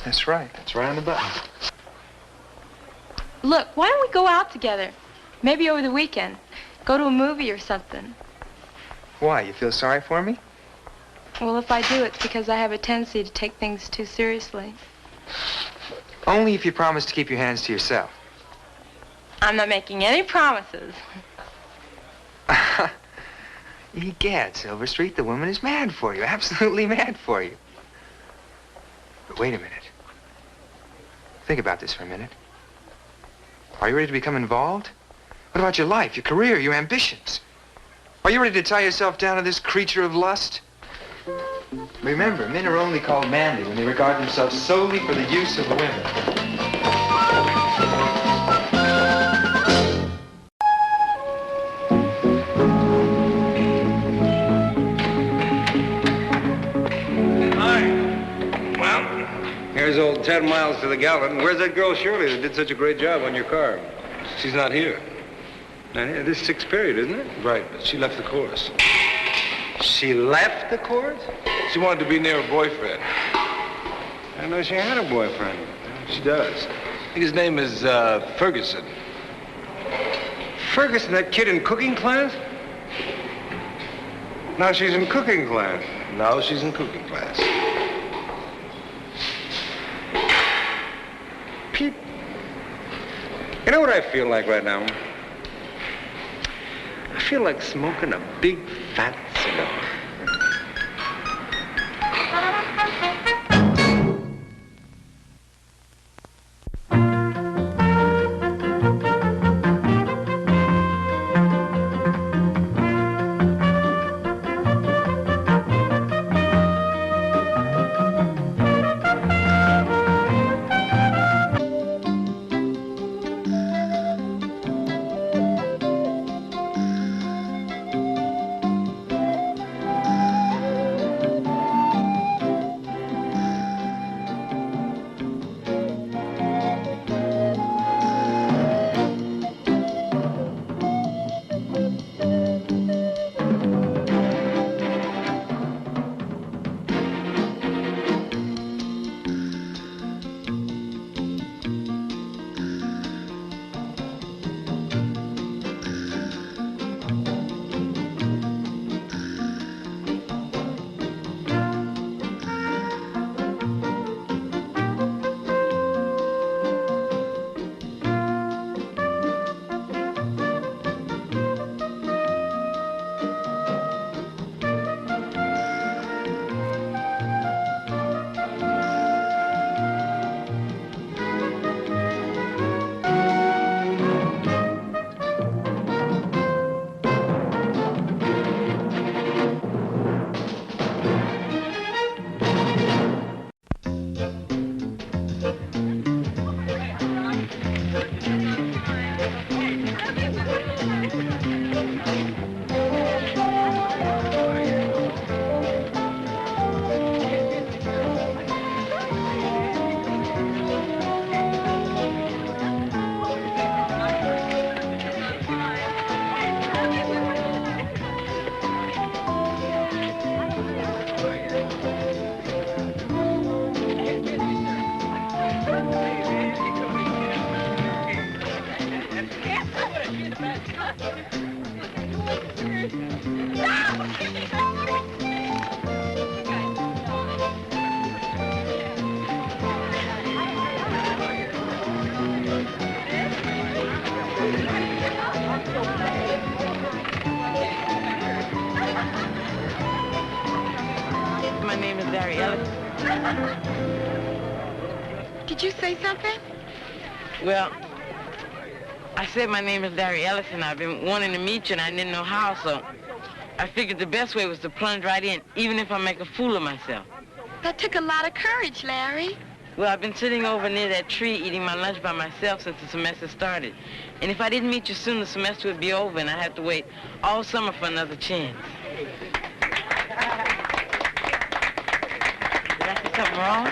That's right. That's right on the button. Look, why don't we go out together? Maybe over the weekend. Go to a movie or something. Why, you feel sorry for me? Well, if I do, it's because I have a tendency to take things too seriously. Only if you promise to keep your hands to yourself. I'm not making any promises. Egad, Silver Street, the woman is mad for you. Absolutely mad for you. But wait a minute. Think about this for a minute. Are you ready to become involved? What about your life, your career, your ambitions? Are you ready to tie yourself down to this creature of lust? Remember, men are only called manly when they regard themselves solely for the use of women. Here's old 10 miles to the gallon. Where's that girl Shirley that did such a great job on your car? She's not here. Not here. This is sixth period, isn't it? Right, but she left the course. She left the course? She wanted to be near her boyfriend. I know she had a boyfriend. She does. I think his name is Ferguson. Ferguson, that kid in cooking class? Now she's in cooking class. No, she's in cooking class. Pete, you know what I feel like right now? I feel like smoking a big, fat cigar. My name is Larry Ellis. Did you say something? Well, I said my name is Larry Ellis, and I've been wanting to meet you, and I didn't know how, so I figured the best way was to plunge right in, even if I make a fool of myself. That took a lot of courage, Larry. Well, I've been sitting over near that tree eating my lunch by myself since the semester started. And if I didn't meet you soon, the semester would be over, and I'd have to wait all summer for another chance. Did I say something wrong?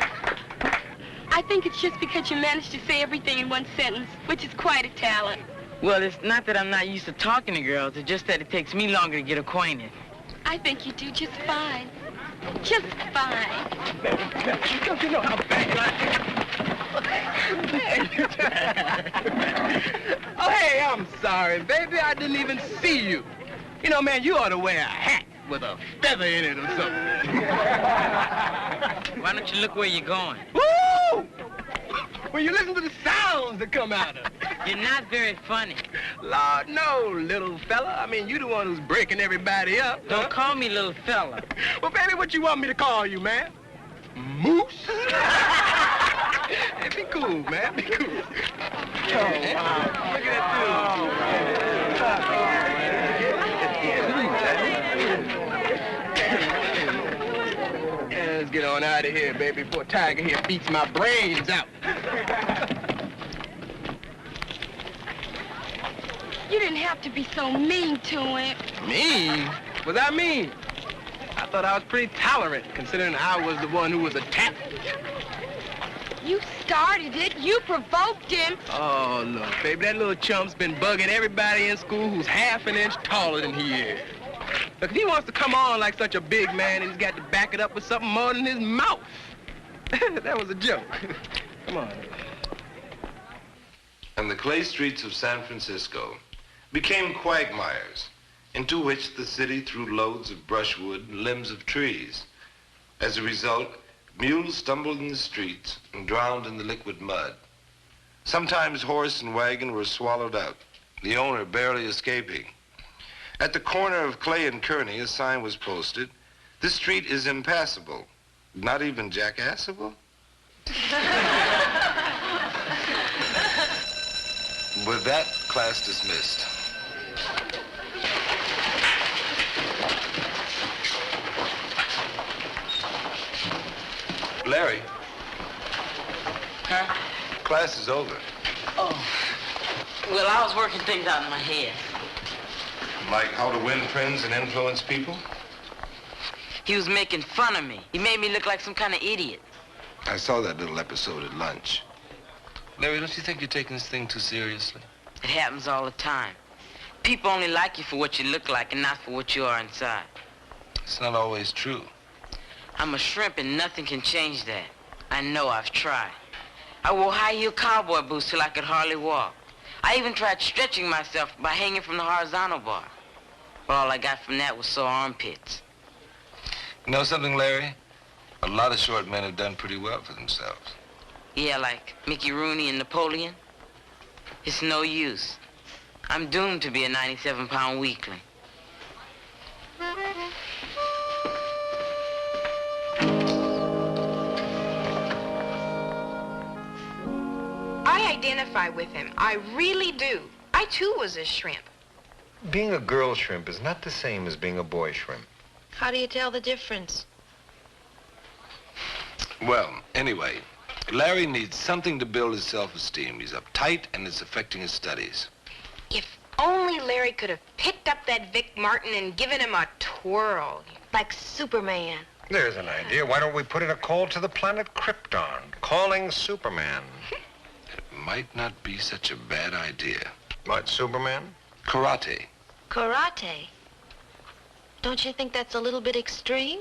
I think it's just because you managed to say everything in one sentence, which is quite a talent. Well, it's not that I'm not used to talking to girls. It's just that it takes me longer to get acquainted. I think you do just fine. Just fine. Don't you know how bad Oh, hey, I'm sorry, baby. I didn't even see you. You know, man, you ought to wear a hat with a feather in it or something. Why don't you look where you're going? Woo! When you listen to the sounds that come out of it. You're not very funny. Lord, no, little fella. I mean, you the one who's breaking everybody up. Don't call me little fella. Well, baby, what you want me to call you, man? Moose? Hey, be cool, man. Be cool. Oh, wow. Look at that dude. Let's get on out of here, baby, before Tiger here beats my brains out. You didn't have to be so mean to him. Mean? What's that mean? I thought I was pretty tolerant, considering I was the one who was attacked. You started it. You provoked him. Oh, look, baby, that little chump's been bugging everybody in school who's half an inch taller than he is. Look, if he wants to come on like such a big man, he's got to back it up with something more than his mouth. That was a joke. Come on. And the clay streets of San Francisco became quagmires into which the city threw loads of brushwood and limbs of trees. As a result, mules stumbled in the streets and drowned in the liquid mud. Sometimes horse and wagon were swallowed up, the owner barely escaping. At the corner of Clay and Kearney, a sign was posted, "This street is impassable, not even jackassable." With that, class dismissed. Larry. Huh? Class is over. Oh. Well, I was working things out in my head. Like how to win friends and influence people? He was making fun of me. He made me look like some kind of idiot. I saw that little episode at lunch. Larry, don't you think you're taking this thing too seriously? It happens all the time. People only like you for what you look like and not for what you are inside. It's not always true. I'm a shrimp and nothing can change that. I know, I've tried. I wore high-heel cowboy boots till I could hardly walk. I even tried stretching myself by hanging from the horizontal bar. But all I got from that was sore armpits. You know something, Larry? A lot of short men have done pretty well for themselves. Yeah, like Mickey Rooney and Napoleon. It's no use. I'm doomed to be a 97-pound weakling. I identify with him. I really do. I, too, was a shrimp. Being a girl shrimp is not the same as being a boy shrimp. How do you tell the difference? Well, anyway, Larry needs something to build his self-esteem. He's uptight and it's affecting his studies. If only Larry could have picked up that Vic Martin and given him a twirl, like Superman. There's an idea. Why don't we put in a call to the planet Krypton, calling Superman? It might not be such a bad idea. What, Superman? Karate. Karate? Don't you think that's a little bit extreme?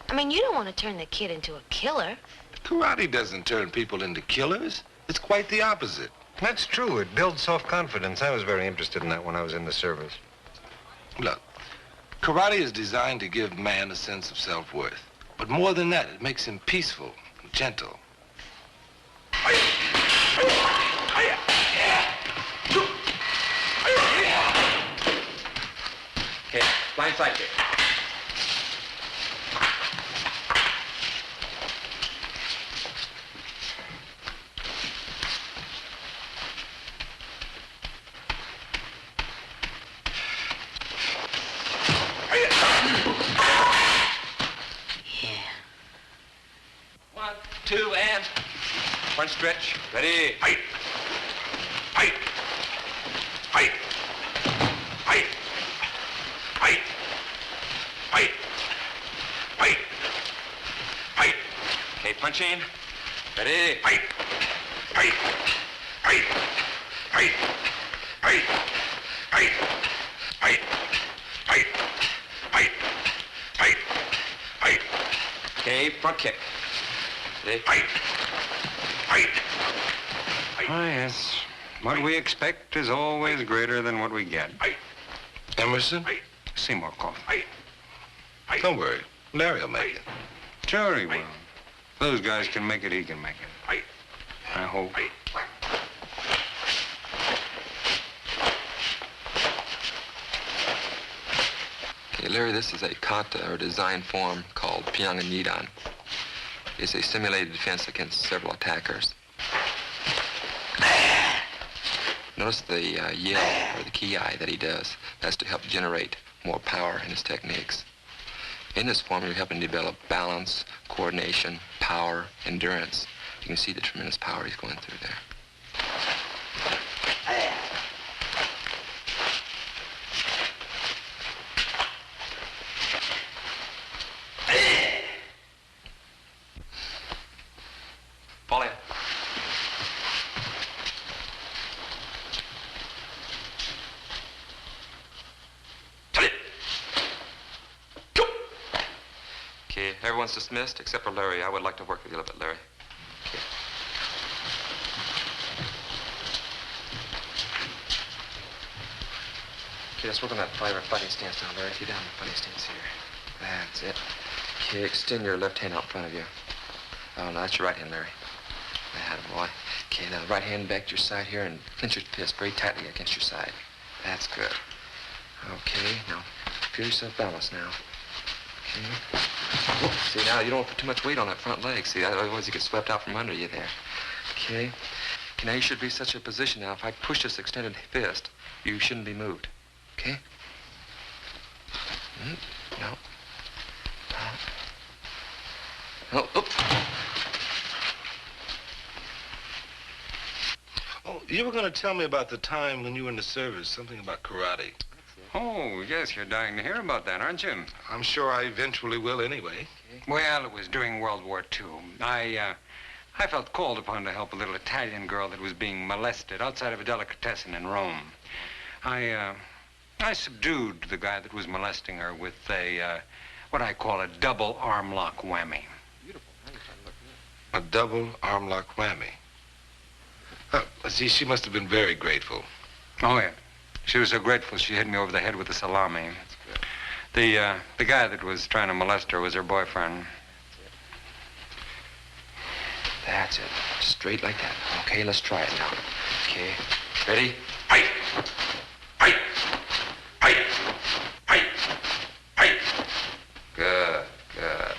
I mean, you don't want to turn the kid into a killer. Karate doesn't turn people into killers. It's quite the opposite. That's true. It builds self-confidence. I was very interested in that when I was in the service. Look, Karate is designed to give man a sense of self-worth. But more than that, it makes him peaceful and gentle. Okay, blind side kick. One, two, and front stretch. Ready. Height. Height. Height. Height. Height. Height. Height. Height. Okay, punch in. Ready. Height. Height. Height. Height. Height. Height. Height. Height. Height. Height. Height. Okay, front kick. Ready. Height. Height. Ah, yes. What we expect is always greater than what we get. Emerson? Seymour Coffin. Don't worry. Larry will make it. Sure he will. If those guys can make it, he can make it. I hope. Okay, Larry, this is a kata, or design form, called Pyongan Nidan. It's a simulated defense against several attackers. Notice the yell, or the ki that he does. That's to help generate more power in his techniques. In this form, you're helping develop balance, coordination, power, endurance. You can see the tremendous power he's going through there. Fall in. Okay, everyone's dismissed except for Larry. I would like to work with you a little bit, Larry. Okay. Okay, let's work on that fighting stance now, Larry. If you're down in the fighting stance here. That's it. Okay, extend your left hand out in front of you. Oh, no, that's your right hand, Larry. That boy. Okay, now right hand back to your side here and clench your fist very tightly against your side. That's good. Okay, now feel yourself balanced now. Okay. Whoop. See, now you don't put too much weight on that front leg. See, otherwise you get swept out from under you there. Okay. Okay, now you should be such a position now. If I push this extended fist, you shouldn't be moved. Okay? No. Oh, oop. Oh, you were going to tell me about the time when you were in the service, something about karate. Oh, yes, you're dying to hear about that, aren't you? I'm sure I eventually will anyway. Well, it was during World War II. I felt called upon to help a little Italian girl that was being molested outside of a delicatessen in Rome. I subdued the guy that was molesting her with what I call a double arm lock whammy. A double arm lock whammy. Oh, see, she must have been very grateful. Oh, yeah. She was so grateful she hit me over the head with a salami. That's good. The guy that was trying to molest her was her boyfriend. That's it. Straight like that. Okay, let's try it now. Okay. Ready? Fight! Fight! Fight! Fight! Fight! Good, good.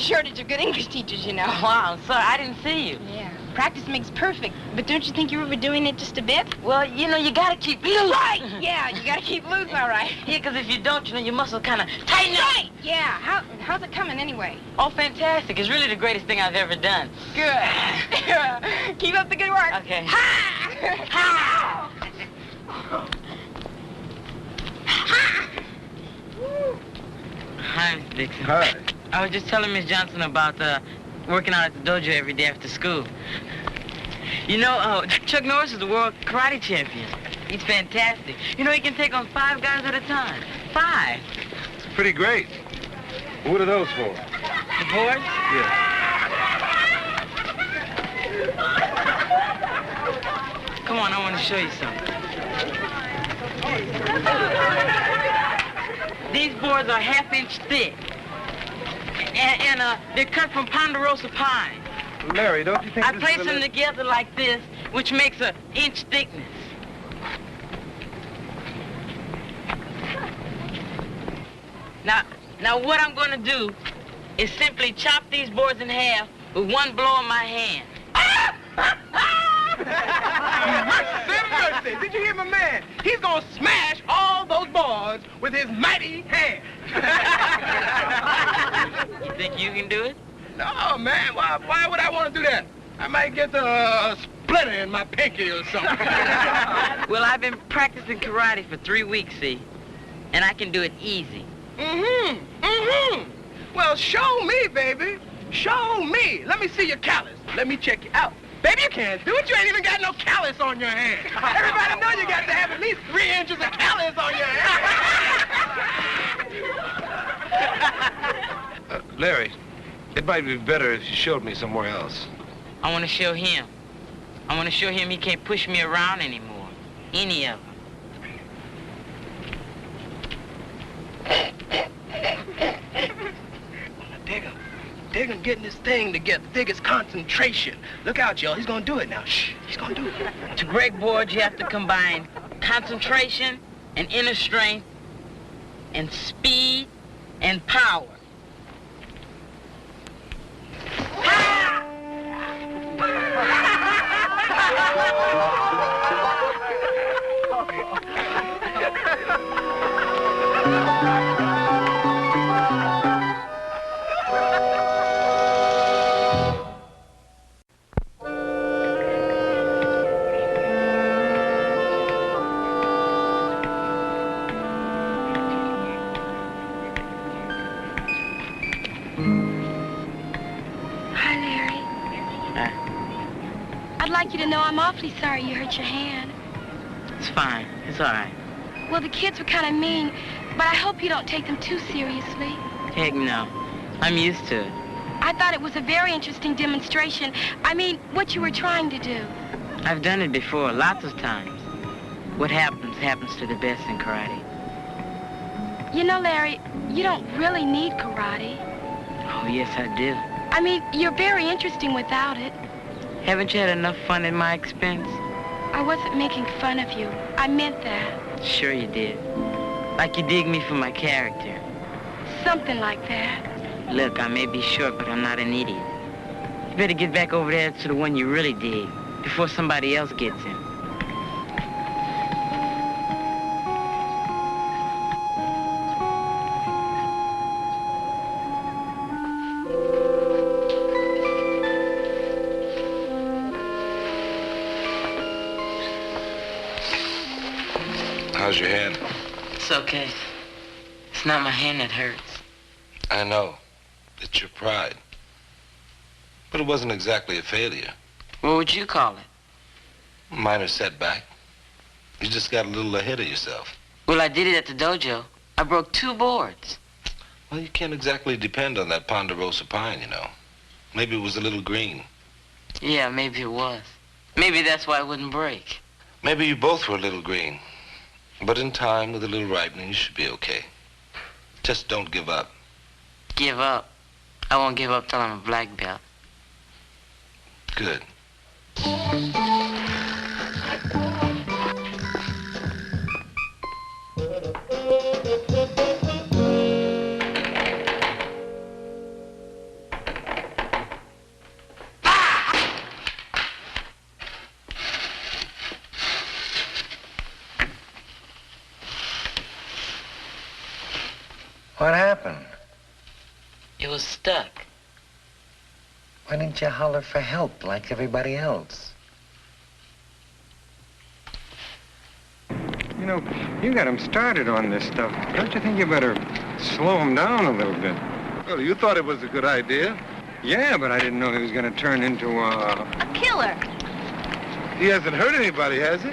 Shortage of good English teachers, you know. Wow, sorry, I didn't see you. Yeah. Practice makes perfect. But don't you think you're overdoing it just a bit? Well, you know, you gotta keep loose. Right! Yeah, you gotta keep loose, all right. Yeah, because if you don't, you know, your muscles kind of tighten up. Right! Yeah. How's it coming anyway? Oh, fantastic. It's really the greatest thing I've ever done. Good. Keep up the good work. Okay. Ha! Ha! Hi, Miss Dixon. Hi. I was just telling Miss Johnson about working out at the dojo every day after school. You know, Chuck Norris is the world karate champion. He's fantastic. You know, he can take on 5 guys at a time. 5. It's pretty great. What are those for? The boards? Yeah. Come on, I want to show you something. These boards are 1/2 inch thick. And they're cut from ponderosa pine. Larry, don't you think I this place is a them together like this, which makes an inch thickness. Now what I'm going to do is simply chop these boards in half with one blow of my hand. Mercy. Did you hear my man? He's gonna smash all those boards with his mighty hand. You think you can do it? No, man. Why would I want to do that? I might get a splinter in my pinky or something. Well, I've been practicing karate for 3 weeks, see? And I can do it easy. Well, show me, baby. Show me. Let me see your callus. Let me check you out. Baby, you can't do it. You ain't even got no callus on your hand. Everybody know you got to have at least 3 inches of callus on your hand. Larry, it might be better if you showed me somewhere else. I want to show him. I want to show him he can't push me around anymore. Any of them. Dig him getting this thing together. Dig his concentration. Look out, y'all. He's gonna do it now. Shh. He's gonna do it. To break boards, you have to combine concentration and inner strength and speed and power. I'd like you to know I'm awfully sorry you hurt your hand. It's fine. It's all right. Well, the kids were kind of mean, but I hope you don't take them too seriously. Heck no. I'm used to it. I thought it was a very interesting demonstration. I mean, what you were trying to do. I've done it before, lots of times. What happens, happens to the best in karate. You know, Larry, you don't really need karate. Oh, yes, I do. I mean, you're very interesting without it. Haven't you had enough fun at my expense? I wasn't making fun of you. I meant that. Sure you did. Like you dig me for my character. Something like that. Look, I may be short, but I'm not an idiot. You better get back over there to the one you really dig before somebody else gets him. How's your hand? It's okay. It's not my hand that hurts. I know. It's your pride. But it wasn't exactly a failure. What would you call it? Minor setback. You just got a little ahead of yourself. Well, I did it at the dojo. I broke 2 boards. Well, you can't exactly depend on that ponderosa pine, you know. Maybe it was a little green. Yeah, maybe it was. Maybe that's why it wouldn't break. Maybe you both were a little green. But in time, with a little ripening, you should be okay. Just don't give up. Give up? I won't give up till I'm a black belt. Good. What happened? It was stuck. Why didn't you holler for help like everybody else? You know, you got him started on this stuff. Don't you think you better slow him down a little bit? Well, you thought it was a good idea. Yeah, but I didn't know he was going to turn into A killer. He hasn't hurt anybody, has he?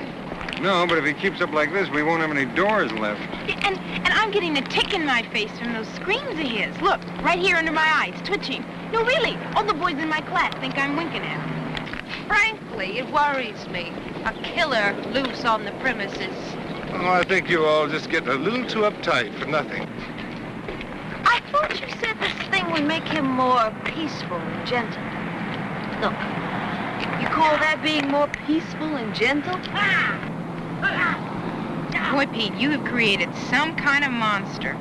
No, but if he keeps up like this, we won't have any doors left. And I'm getting a tick in my face from those screams of his. Look, right here under my eye, it's twitching. No, really, all the boys in my class think I'm winking at him. Frankly, it worries me. A killer loose on the premises. Oh, I think you're all just getting a little too uptight for nothing. I thought you said this thing would make him more peaceful and gentle. Look, you call that being more peaceful and gentle? Boy, Pete, you have created some kind of monster.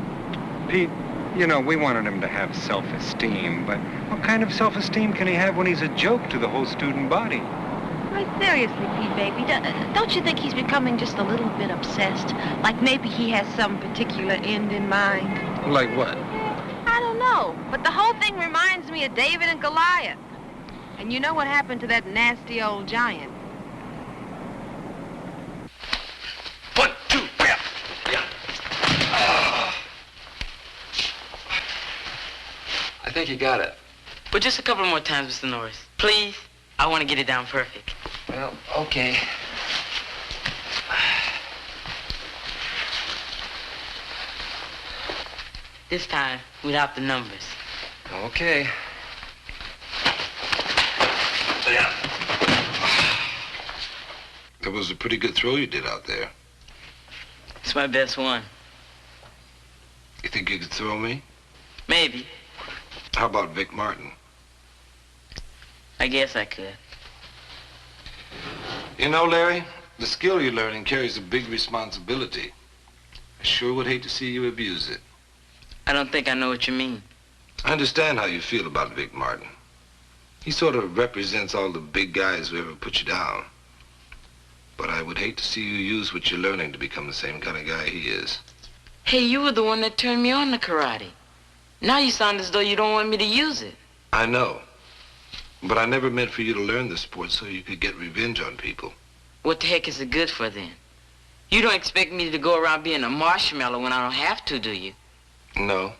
Pete, you know, we wanted him to have self-esteem, but what kind of self-esteem can he have when he's a joke to the whole student body? Why, seriously, Pete, baby, don't you think he's becoming just a little bit obsessed? Like maybe he has some particular end in mind? Like what? I don't know, but the whole thing reminds me of David and Goliath. And you know what happened to that nasty old giant? 1, 2, 3. Yeah. I think you got it. But just a couple more times, Mr. Norris. Please. I want to get it down perfect. Well, okay. This time, without the numbers. Okay. Yeah. That was a pretty good throw you did out there. It's my best one. You think you could throw me? Maybe. How about Vic Martin? I guess I could. You know, Larry, the skill you're learning carries a big responsibility. I sure would hate to see you abuse it. I don't think I know what you mean. I understand how you feel about Vic Martin. He sort of represents all the big guys who ever put you down. But I would hate to see you use what you're learning to become the same kind of guy he is. Hey, you were the one that turned me on to karate. Now you sound as though you don't want me to use it. I know. But I never meant for you to learn the sport so you could get revenge on people. What the heck is it good for then? You don't expect me to go around being a marshmallow when I don't have to, do you? No.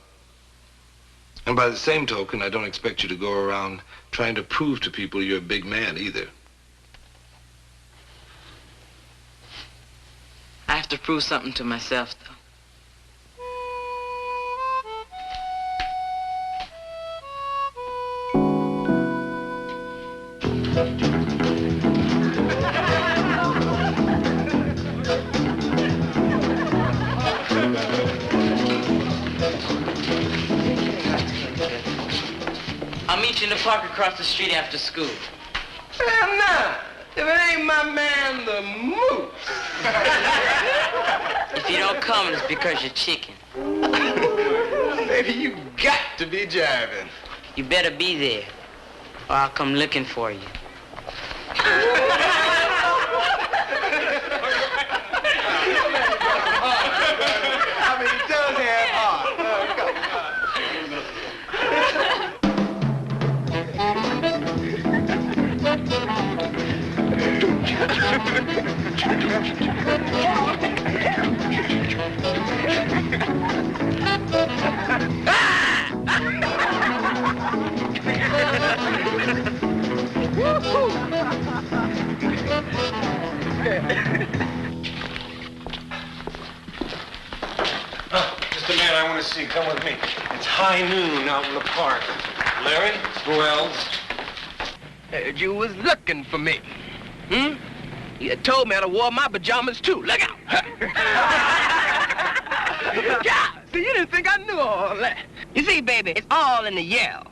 And by the same token, I don't expect you to go around trying to prove to people you're a big man either. I have to prove something to myself, though. I'll meet you in the park across the street after school. Well, nah. If it ain't my man, the Moose. If you don't come, it's because you're chicken. Baby, you got to be jiving. You better be there, or I'll come looking for you. I mean, he does have heart. Just a man I want to see. Come with me. It's high noon out in the park. Larry? Who else? Heard you was looking for me. You told me I'd have wore my pajamas too. Look out! God, see, you didn't think I knew all that. You see, baby, it's all in the yell.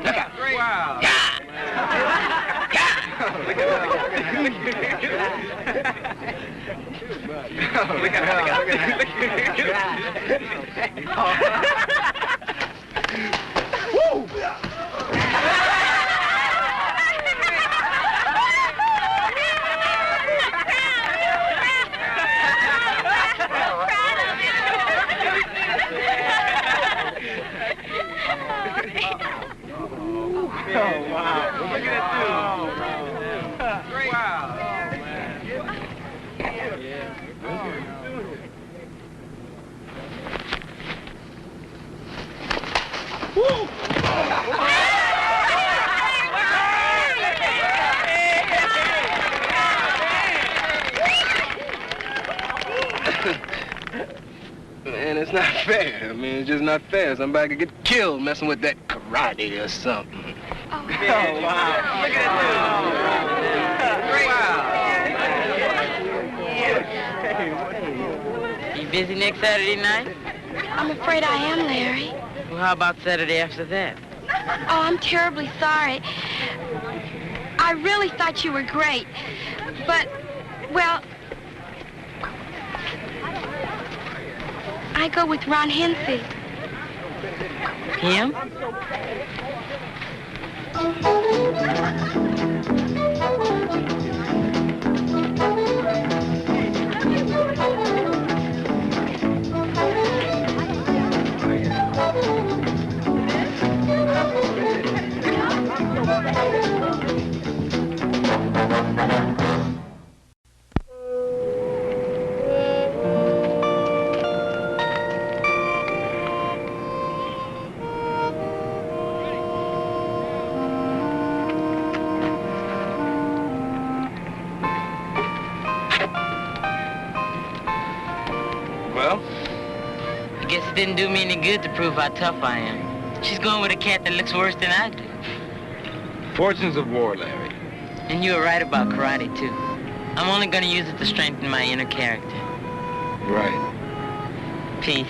Look out. Wow. Woo! Oh, wow. Look at that dude. Man, it's not fair. I mean, it's just not fair. Somebody could get killed messing with that karate or something. Oh, wow. Look at that. Wow. You busy next Saturday night? I'm afraid I am, Larry. Well, how about Saturday after that? Oh, I'm terribly sorry. I really thought you were great. But, well, I go with Ron Hensey. Him? Well? I guess it didn't do me any good to prove how tough I am. She's going with a cat that looks worse than I do. Fortunes of war, Larry. And you were right about karate, too. I'm only going to use it to strengthen my inner character. Right. Peace.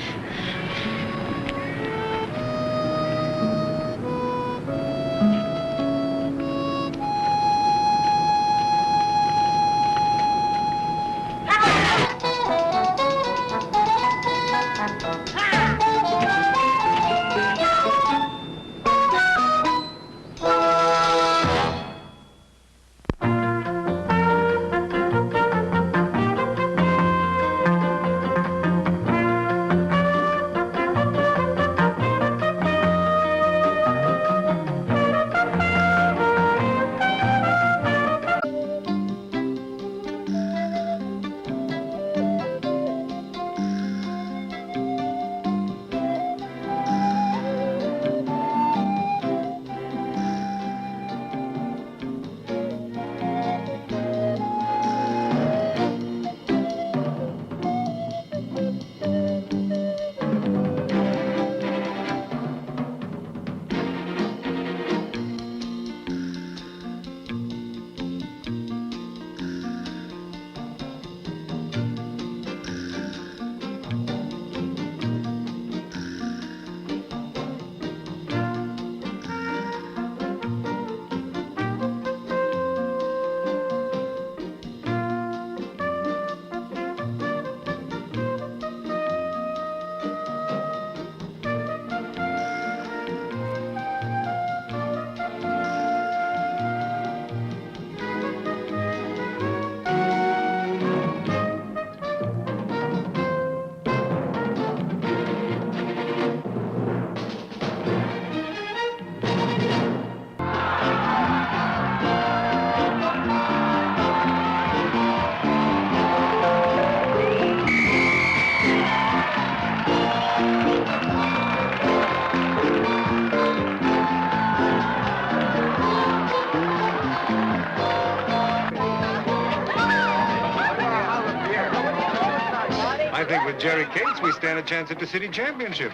I think with Jerry Cates, we stand a chance at the city championship.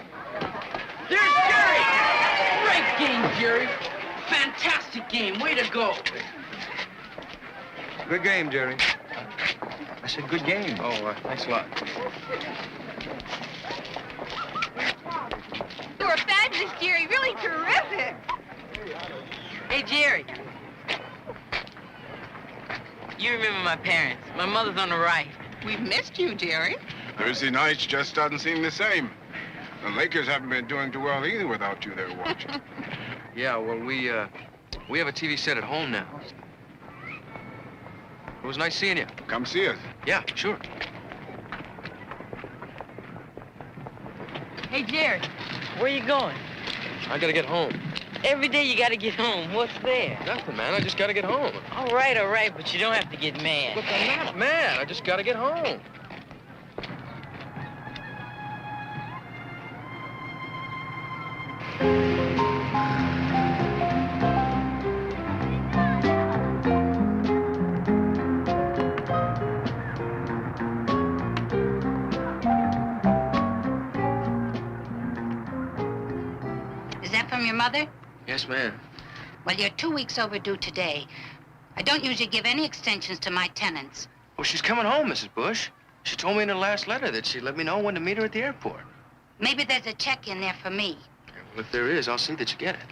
There's Jerry! Great game, Jerry. Fantastic game. Way to go. Good game, Jerry. I said good game. Oh, thanks a lot. You were fabulous, Jerry. Really terrific. Hey, Jerry. You remember my parents. My mother's on the right. We've missed you, Jerry. Thursday nights just doesn't seem the same. The Lakers haven't been doing too well either without you there watching. Yeah, well, we have a TV set at home now. It was nice seeing you. Come see us. Yeah, sure. Hey, Jerry. Where you going? I gotta get home. Every day you gotta get home. What's there? Nothing, man. I just gotta get home. All right, but you don't have to get mad. Look, I'm not mad. I just gotta get home. your mother? Yes, ma'am. Well, you're 2 weeks overdue today. I don't usually give any extensions to my tenants. Well, she's coming home, Mrs. Bush. She told me in her last letter that she'd let me know when to meet her at the airport. Maybe there's a check in there for me. Well, if there is, I'll see that you get it.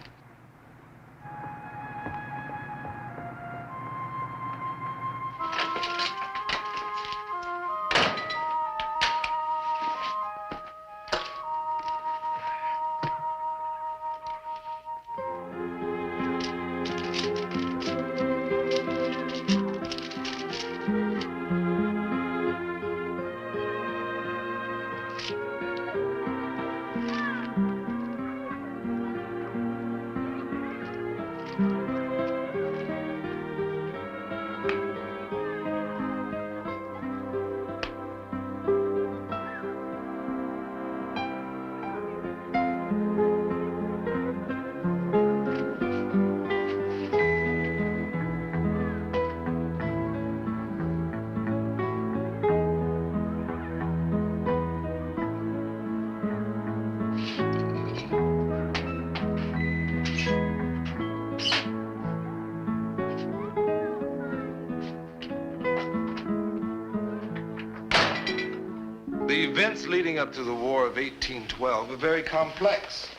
The events leading up to the War of 1812 were very complex.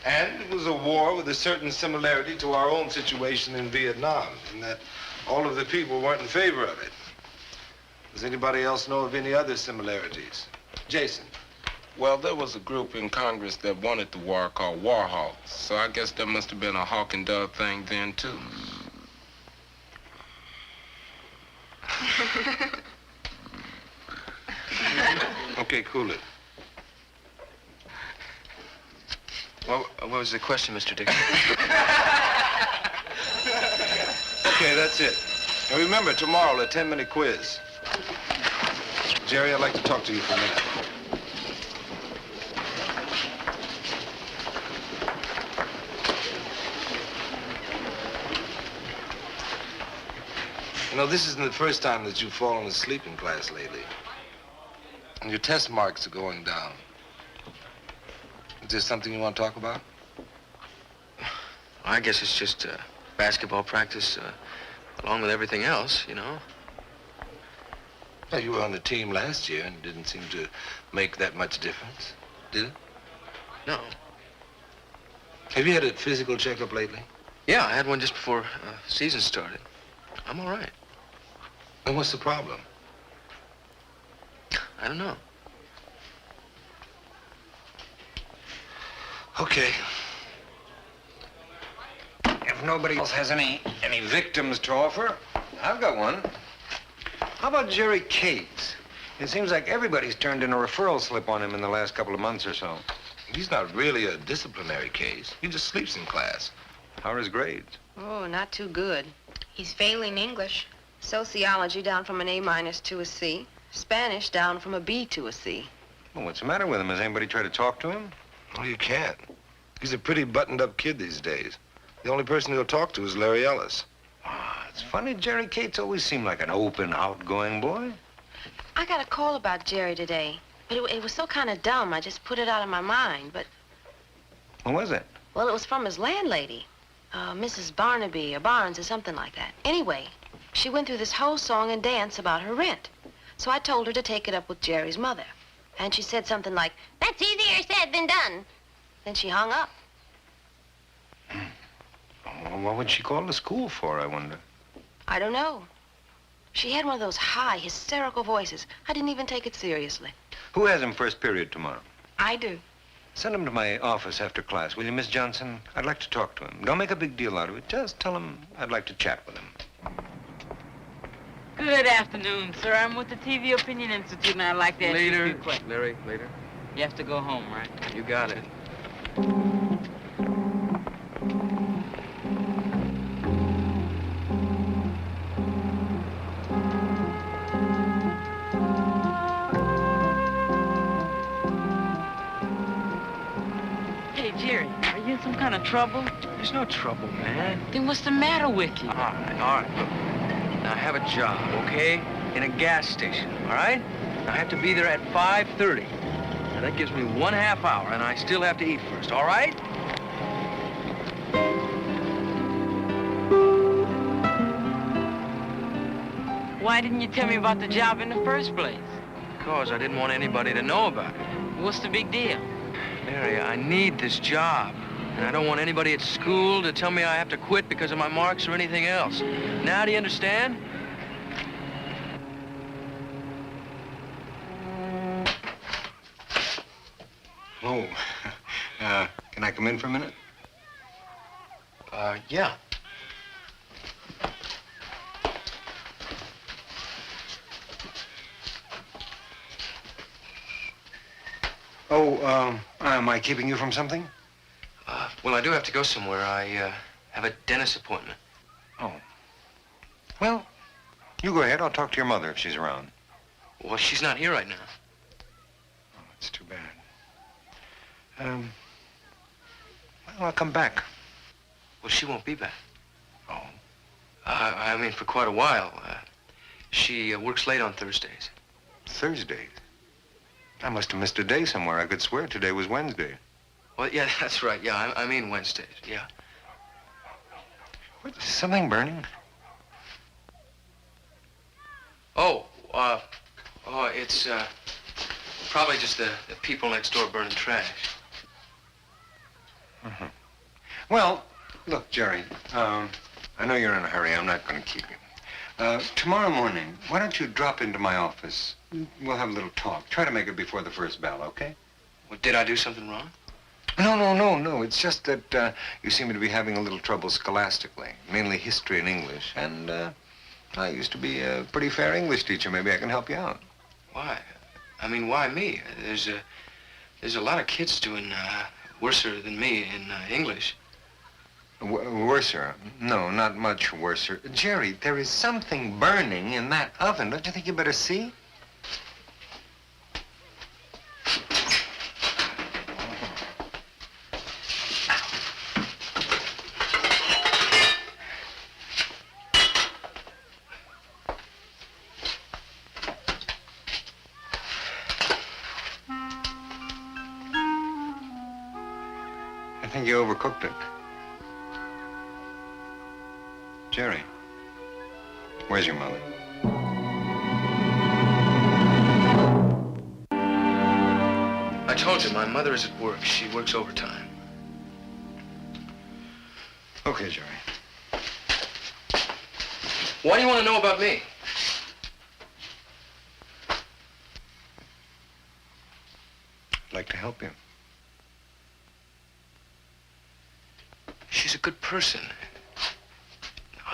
And it was a war with a certain similarity to our own situation in Vietnam, in that all of the people weren't in favor of it. Does anybody else know of any other similarities? Jason. Well, there was a group in Congress that wanted the war called War Hawks, so I guess there must have been a hawk and dove thing then, too. Okay, cool it. What was the question, Mr. Dixon? Okay, that's it. And remember, tomorrow, a 10-minute quiz. Jerry, I'd like to talk to you for a minute. You know, this isn't the first time that you've fallen asleep in class lately. And your test marks are going down. Is there something you want to talk about? I guess it's just basketball practice, along with everything else, you know. Well, you were on the team last year and it didn't seem to make that much difference, did it? No. Have you had a physical checkup lately? Yeah, I had one just before season started. I'm all right. And what's the problem? I don't know. Okay. If nobody else has any victims to offer, I've got one. How about Jerry Cates? It seems like everybody's turned in a referral slip on him in the last couple of months or so. He's not really a disciplinary case. He just sleeps in class. How are his grades? Oh, not too good. He's failing English. Sociology down from an A- to a C. Spanish down from a B to a C. Well, what's the matter with him? Has anybody tried to talk to him? Well, you can't. He's a pretty buttoned-up kid these days. The only person he'll talk to is Larry Ellis. It's funny, Jerry Cates always seemed like an open, outgoing boy. I got a call about Jerry today, but it was so kind of dumb, I just put it out of my mind, but... What was it? Well, it was from his landlady, Mrs. Barnaby or Barnes or something like that. Anyway, she went through this whole song and dance about her rent. So I told her to take it up with Jerry's mother. And she said something like, "That's easier said than done." Then she hung up. Well, what would she call the school for, I wonder? I don't know. She had one of those high, hysterical voices. I didn't even take it seriously. Who has him first period tomorrow? I do. Send him to my office after class, will you, Miss Johnson? I'd like to talk to him. Don't make a big deal out of it. Just tell him I'd like to chat with him. Good afternoon, sir. I'm with the TV Opinion Institute, and I'd like to ask you a few questions. Larry, later. You have to go home, right? You got it. Hey, Jerry, are you in some kind of trouble? There's no trouble, man. Then what's the matter with you? All right, look. Now, I have a job, okay? In a gas station, all right? I have to be there at 5:30. Now, that gives me 1/2 hour, and I still have to eat first, all right? why didn't you tell me about the job in the first place? Because I didn't want anybody to know about it. What's the big deal? Mary, I need this job. And I don't want anybody at school to tell me I have to quit because of my marks or anything else. Now, do you understand? Oh, can I come in for a minute? Yeah. Oh, am I keeping you from something? Well, I do have to go somewhere. I have a dentist appointment. Oh. Well, you go ahead. I'll talk to your mother if she's around. Well, she's not here right now. Oh, that's too bad. Well, I'll come back. Well, she won't be back. Oh. I mean, for quite a while. She works late on Thursdays. Thursdays? I must have missed a day somewhere. I could swear today was Wednesday. Well, yeah, that's right. Yeah, I mean Wednesdays, yeah. What, is something burning? It's probably just the people next door burning trash. Mm-hmm. Well, look, Jerry, I know you're in a hurry. I'm not going to keep you. Tomorrow morning, why don't you drop into my office? We'll have a little talk. Try to make it before the first bell, okay? Well, did I do something wrong? No. It's just that you seem to be having a little trouble scholastically, mainly history and English. And I used to be a pretty fair English teacher. Maybe I can help you out. Why? I mean, why me? There's a lot of kids doing worser than me in English. Worser? No, not much worser. Jerry, there is something burning in that oven. Don't you think you better see? I think you overcooked it. Jerry, where's your mother? I told you, my mother is at work. She works overtime. Okay, Jerry. Why do you want to know about me? I'd like to help you. She's a good person.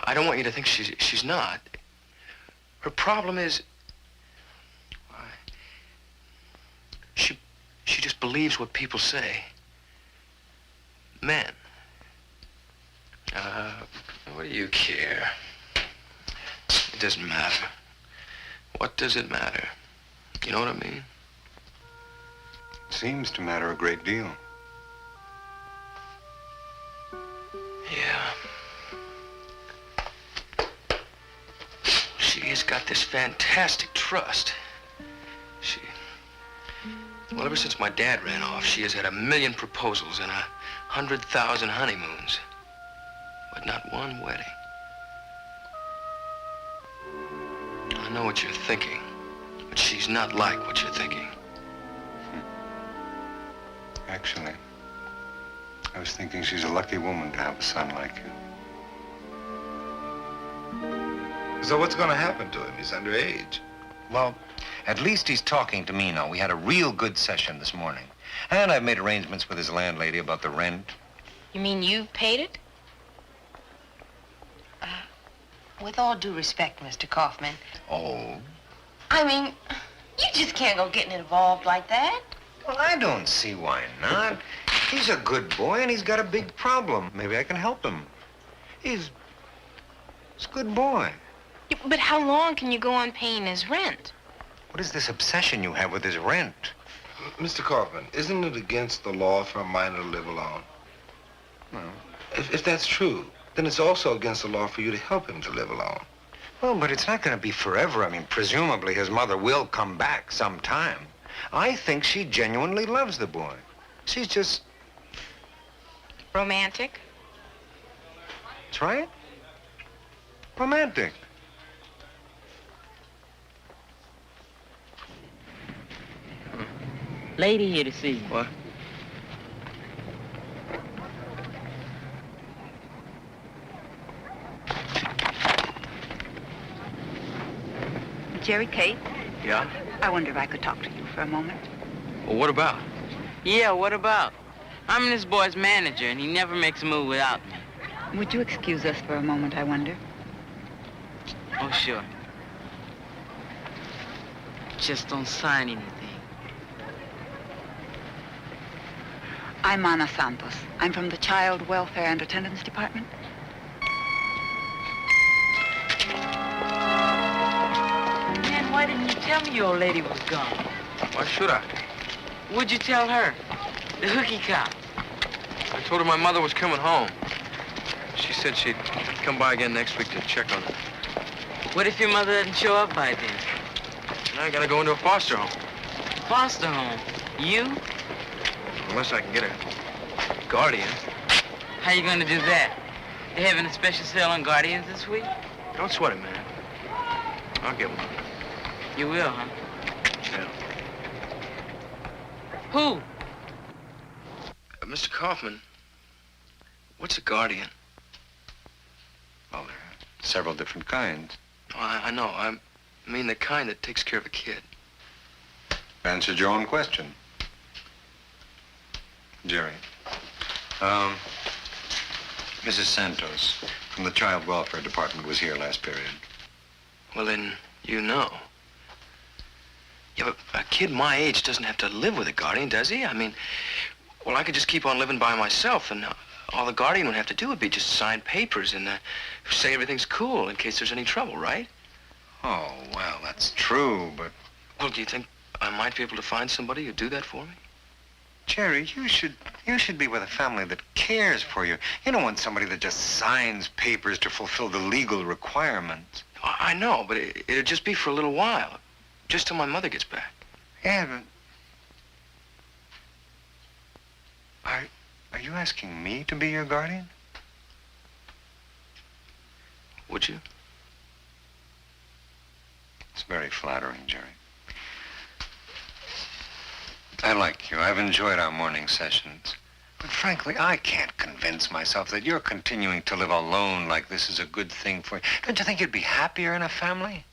I don't want you to think she's not. Her problem is... She just believes what people say. Men. What do you care? It doesn't matter. What does it matter? You know what I mean? It seems to matter a great deal. Yeah. She has got this fantastic trust. Well, ever since my dad ran off, she has had 1 million proposals and 100,000 honeymoons. But not one wedding. I know what you're thinking, but she's not like what you're thinking. Actually, I was thinking she's a lucky woman to have a son like you. So what's going to happen to him? He's underage. Well, at least he's talking to me now. We had a real good session this morning. And I've made arrangements with his landlady about the rent. You mean you paid it? With all due respect, Mr. Kaufman. Oh? I mean, you just can't go getting involved like that. Well, I don't see why not. He's a good boy and he's got a big problem. Maybe I can help him. He's a good boy. Yeah, but how long can you go on paying his rent? What is this obsession you have with his rent? Mr. Kaufman, isn't it against the law for a minor to live alone? Well, if that's true, then it's also against the law for you to help him to live alone. Well, but it's not going to be forever. I mean, presumably his mother will come back sometime. I think she genuinely loves the boy. She's just... Romantic? That's right. Romantic. Lady here to see you. What? Jerry, Kate, Yeah? I wonder if I could talk to you for a moment. Well, what about? Yeah, what about? I'm this boy's manager, and he never makes a move without me. Would you excuse us for a moment, I wonder? Oh, sure. Just don't sign anything. I'm Ana Santos. I'm from the Child Welfare and Attendance Department. Man, why didn't you tell me your old lady was gone? Why should I? What'd you tell her? The hooky cop. I told her my mother was coming home. She said she'd come by again next week to check on her. What if your mother doesn't show up by then? And I gotta go into a foster home. Foster home? You? Unless I can get a guardian. How you gonna do that? They having a special sale on guardians this week? Don't sweat it, man. I'll get one. You will, huh? Yeah. Who? Mr. Kaufman, what's a guardian? Well, there are several different kinds. Oh, I know. I mean the kind that takes care of a kid. Answered your own question. Jerry. Mrs. Santos from the Child Welfare Department was here last period. Well, then, you know. Yeah, but a kid my age doesn't have to live with a guardian, does he? I mean, well, I could just keep on living by myself, and all the guardian would have to do would be just sign papers and say everything's cool in case there's any trouble, right? Oh, well, that's true, but... Well, do you think I might be able to find somebody who'd do that for me? Jerry, you should be with a family that cares for you. You don't want somebody that just signs papers to fulfill the legal requirements. I know, but it'd just be for a little while. Just till my mother gets back. Yeah, but... Are you asking me to be your guardian? Would you? It's very flattering, Jerry. I like you. I've enjoyed our morning sessions. But frankly, I can't convince myself that you're continuing to live alone like this is a good thing for you. Don't you think you'd be happier in a family?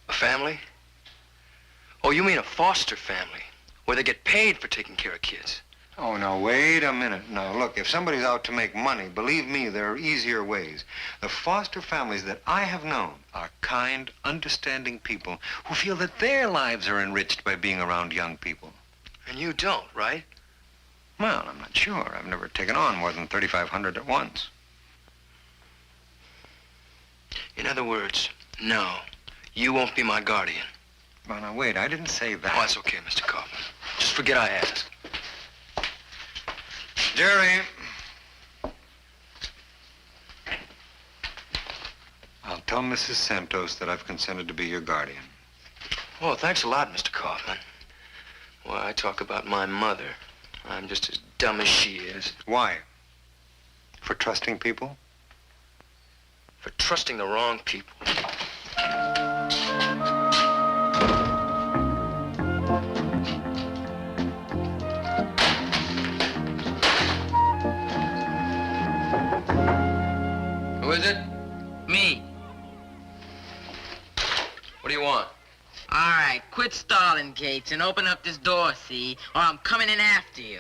A family? Oh, you mean a foster family, where they get paid for taking care of kids? Oh, now, wait a minute. Now, look, if somebody's out to make money, believe me, there are easier ways. The foster families that I have known are kind, understanding people who feel that their lives are enriched by being around young people. And you don't, right? Well, I'm not sure. I've never taken on more than 3,500 at once. In other words, no, you won't be my guardian. Well, now, wait, I didn't say that. Oh, that's okay, Mr. Kaufman. Just forget I asked. Jerry. I'll tell Mrs. Santos that I've consented to be your guardian. Oh, thanks a lot, Mr. Kaufman. Well, I talk about my mother. I'm just as dumb as she is. Why? For trusting people? For trusting the wrong people. Who is it? Me. What do you want? All right, quit stalling, Gates, and open up this door, see? Or I'm coming in after you.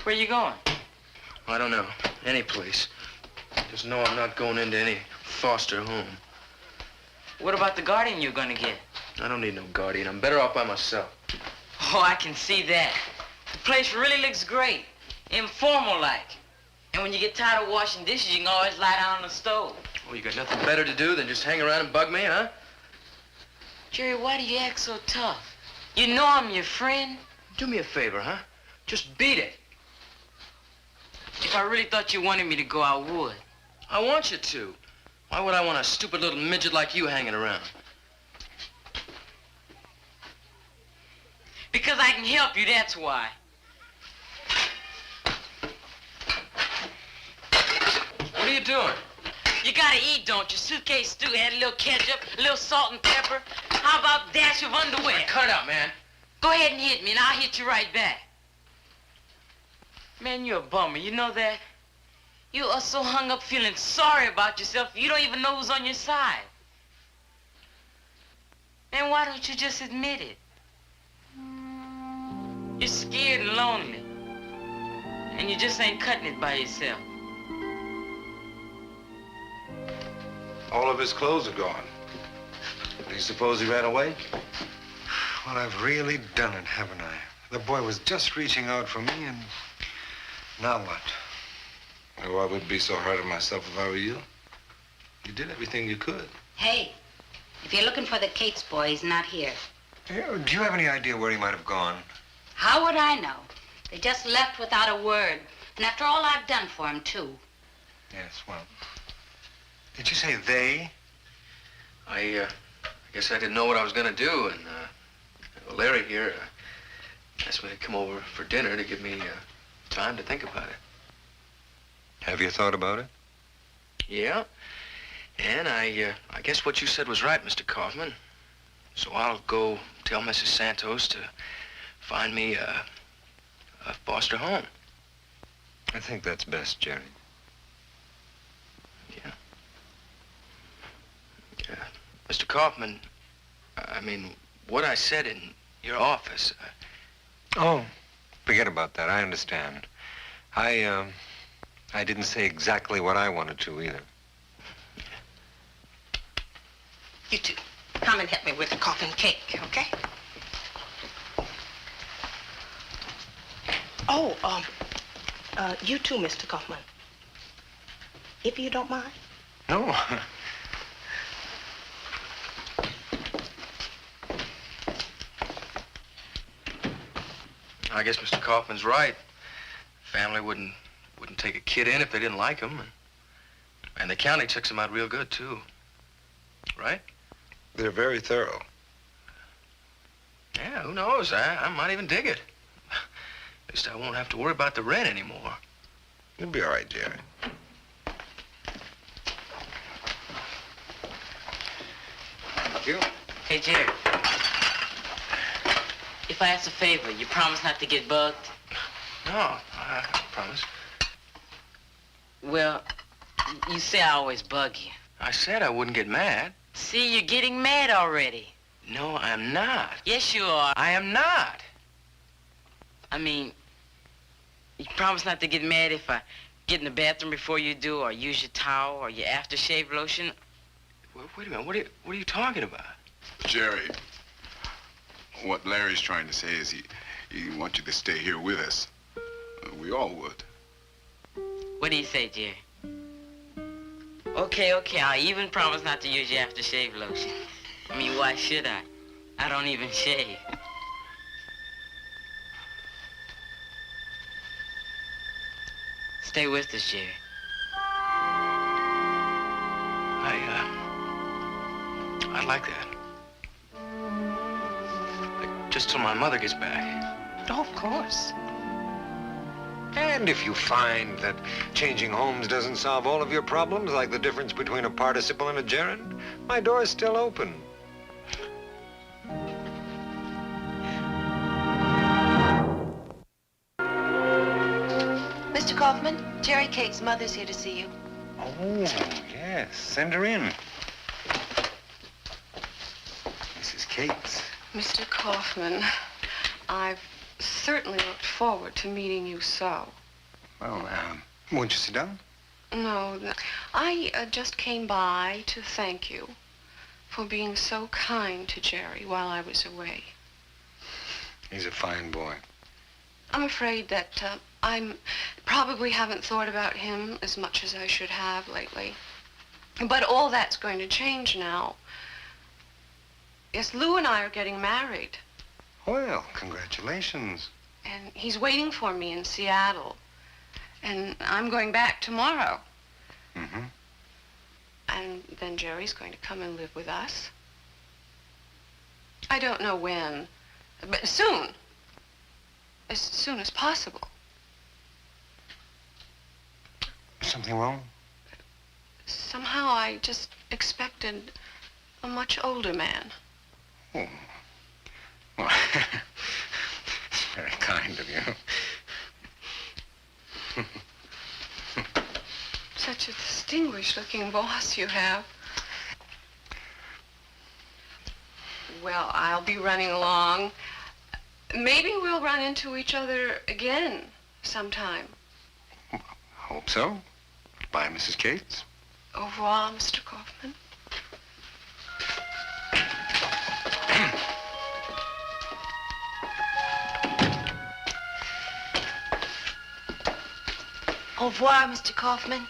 Where you going? I don't know. Any place. Just know I'm not going into any foster home. What about the guardian you're gonna get? I don't need no guardian. I'm better off by myself. Oh, I can see that. The place really looks great. Informal-like. And when you get tired of washing dishes, you can always lie down on the stove. Oh, you got nothing better to do than just hang around and bug me, huh? Jerry, why do you act so tough? You know I'm your friend. Do me a favor, huh? Just beat it. If I really thought you wanted me to go, I would. I want you to. Why would I want a stupid little midget like you hanging around? Because I can help you, that's why. are you doing? You gotta eat, don't you? Suitcase stew had a little ketchup, a little salt and pepper. How about a dash of underwear? Cut it out, man. Go ahead and hit me, and I'll hit you right back. Man, you're a bummer, you know that? You are so hung up feeling sorry about yourself, you don't even know who's on your side. Man, why don't you just admit it? You're scared and lonely. And you just ain't cutting it by yourself. All of his clothes are gone. Do you suppose he ran away? Well, I've really done it, haven't I? The boy was just reaching out for me, and now what? Oh, I wouldn't be so hard on myself if I were you. You did everything you could. Hey, if you're looking for the Cates boy, he's not here. Yeah, do you have any idea where he might have gone? How would I know? They just left without a word. And after all I've done for him, too. Yes, well, did you say they? I guess I didn't know what I was gonna do, and Larry here asked me to come over for dinner to give me time to think about it. Have you thought about it? Yeah, and I guess what you said was right, Mr. Kaufman. So I'll go tell Mrs. Santos to find me a foster home. I think that's best, Jerry. Yeah. Mr. Kaufman, I mean, what I said in your office... Oh, forget about that. I understand. I didn't say exactly what I wanted to either. You two, come and help me with the coffee and cake, okay? Oh, you too, Mr. Kaufman. If you don't mind. No. I guess Mr. Kaufman's right. Family wouldn't take a kid in if they didn't like him. And the county checks him out real good, too. Right? They're very thorough. Yeah, who knows? I might even dig it. At least I won't have to worry about the rent anymore. You'll be all right, Jerry. Thank you. Hey, Jerry. If I ask a favor, you promise not to get bugged? No, I promise. Well, you say I always bug you. I said I wouldn't get mad. See, you're getting mad already. No, I'm not. Yes, you are. I am not. I mean, you promise not to get mad if I get in the bathroom before you do, or use your towel, or your aftershave lotion? Wait a minute, what are you talking about? Jerry, what Larry's trying to say is he wants you to stay here with us. We all would. What do you say, Jerry? Okay, I'll even promise not to use your aftershave lotion. I mean, why should I? I don't even shave. Stay with us, Jerry. I'd like that. Like, just till my mother gets back. Oh, of course. And if you find that changing homes doesn't solve all of your problems, like the difference between a participle and a gerund, my door's still open. Mr. Kaufman, Jerry Cates' mother's here to see you. Oh, yes. Send her in. Mrs. Cates. Mr. Kaufman, I've certainly looked forward to meeting you so. Well, won't you sit down? No, I just came by to thank you for being so kind to Jerry while I was away. He's a fine boy. I'm afraid that I probably haven't thought about him as much as I should have lately. But all that's going to change now. Yes, Lou and I are getting married. Well, congratulations. And he's waiting for me in Seattle. And I'm going back tomorrow. Mm-hmm. And then Jerry's going to come and live with us. I don't know when, but soon. As soon as possible. Something wrong? Somehow I just expected a much older man. Oh. Well, very kind of you. Such a distinguished-looking boss you have. Well, I'll be running along. Maybe we'll run into each other again sometime. Hope so. Bye, Mrs. Cates. Au revoir, Mr. Kaufman. Au revoir, Mr. Kaufman.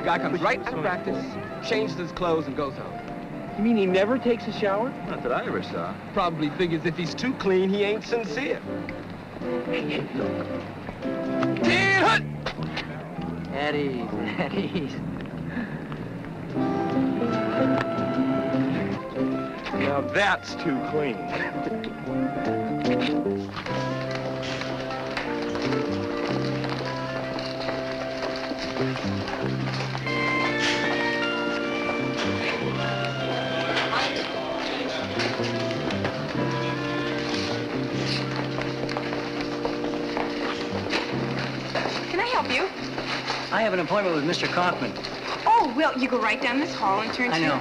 Guy comes right out of practice, changes his clothes, and goes home. You mean he never takes a shower? Not that I ever saw. Probably figures if he's too clean, he ain't sincere. At ease, at ease. Now that's too clean. Can I help you? I have an appointment with Mr. Kaufman. Oh, well, you go right down this hall and turn to... I know.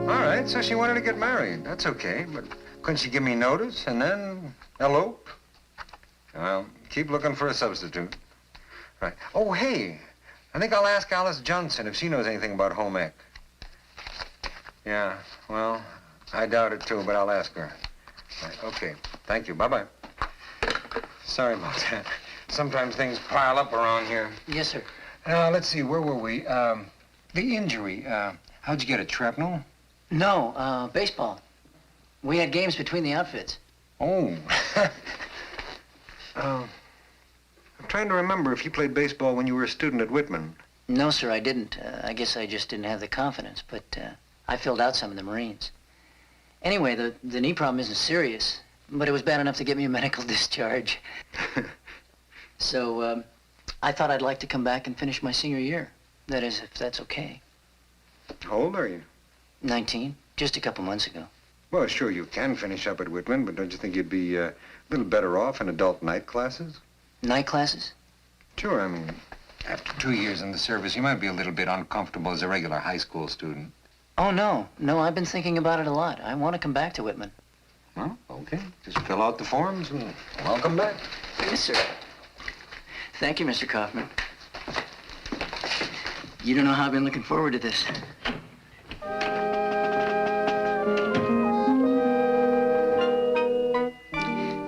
All right, so she wanted to get married. That's okay, but couldn't she give me notice and then elope? Well, keep looking for a substitute. Right. Oh, hey, I think I'll ask Alice Johnson if she knows anything about home ec. Yeah, well, I doubt it too, but I'll ask her. Right, okay, thank you. Bye-bye. Sorry about that. Sometimes things pile up around here. Yes, sir. Let's see, where were we? The injury, how'd you get it, shrapnel? No, baseball. We had games between the outfits. Oh. I'm trying to remember if you played baseball when you were a student at Whitman. No, sir, I didn't. I guess I just didn't have the confidence, but I filled out some of the Marines. Anyway, the knee problem isn't serious, but it was bad enough to get me a medical discharge. So, I thought I'd like to come back and finish my senior year. That is, if that's okay. How old are you? 19, just a couple months ago. Well, sure, you can finish up at Whitman, but don't you think you'd be a little better off in adult night classes? Night classes? Sure, I mean, after 2 years in the service, you might be a little bit uncomfortable as a regular high school student. Oh, no. No, I've been thinking about it a lot. I want to come back to Whitman. Well, okay. Just fill out the forms and welcome back. Yes, sir. Thank you, Mr. Kaufman. You don't know how I've been looking forward to this.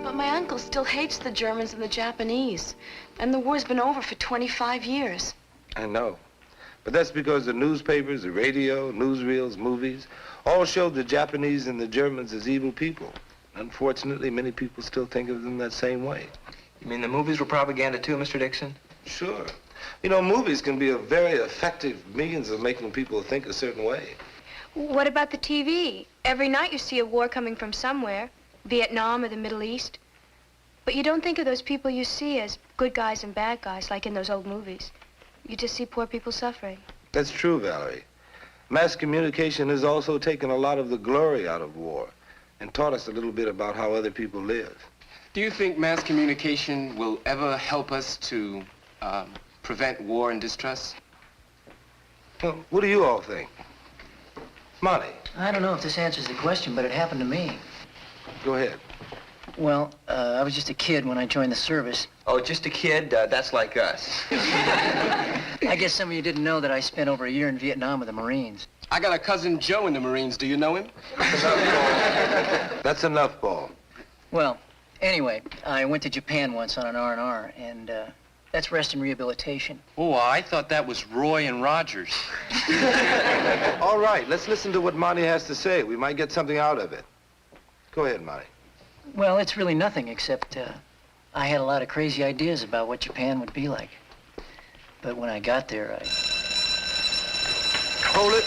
But my uncle's still hates the Germans and the Japanese. And the war's been over for 25 years. I know. But that's because the newspapers, the radio, newsreels, movies, all showed the Japanese and the Germans as evil people. Unfortunately, many people still think of them that same way. You mean the movies were propaganda too, Mr. Dixon? Sure. You know, movies can be a very effective means of making people think a certain way. What about the TV? Every night you see a war coming from somewhere, Vietnam or the Middle East. But you don't think of those people you see as good guys and bad guys, like in those old movies. You just see poor people suffering. That's true, Valerie. Mass communication has also taken a lot of the glory out of war and taught us a little bit about how other people live. Do you think mass communication will ever help us to prevent war and distrust? Well, what do you all think? Monty? I don't know if this answers the question, but it happened to me. Go ahead. Well, I was just a kid when I joined the service. Oh, just a kid? That's like us. I guess some of you didn't know that I spent over a year in Vietnam with the Marines. I got a cousin Joe in the Marines. Do you know him? That's enough, Paul. Well, anyway, I went to Japan once on an R&R, and that's rest and rehabilitation. Oh, I thought that was Roy and Rogers. All right, let's listen to what Monty has to say. We might get something out of it. Go ahead, Monty. Well, it's really nothing, except I had a lot of crazy ideas about what Japan would be like. But when I got there, I... Hold it.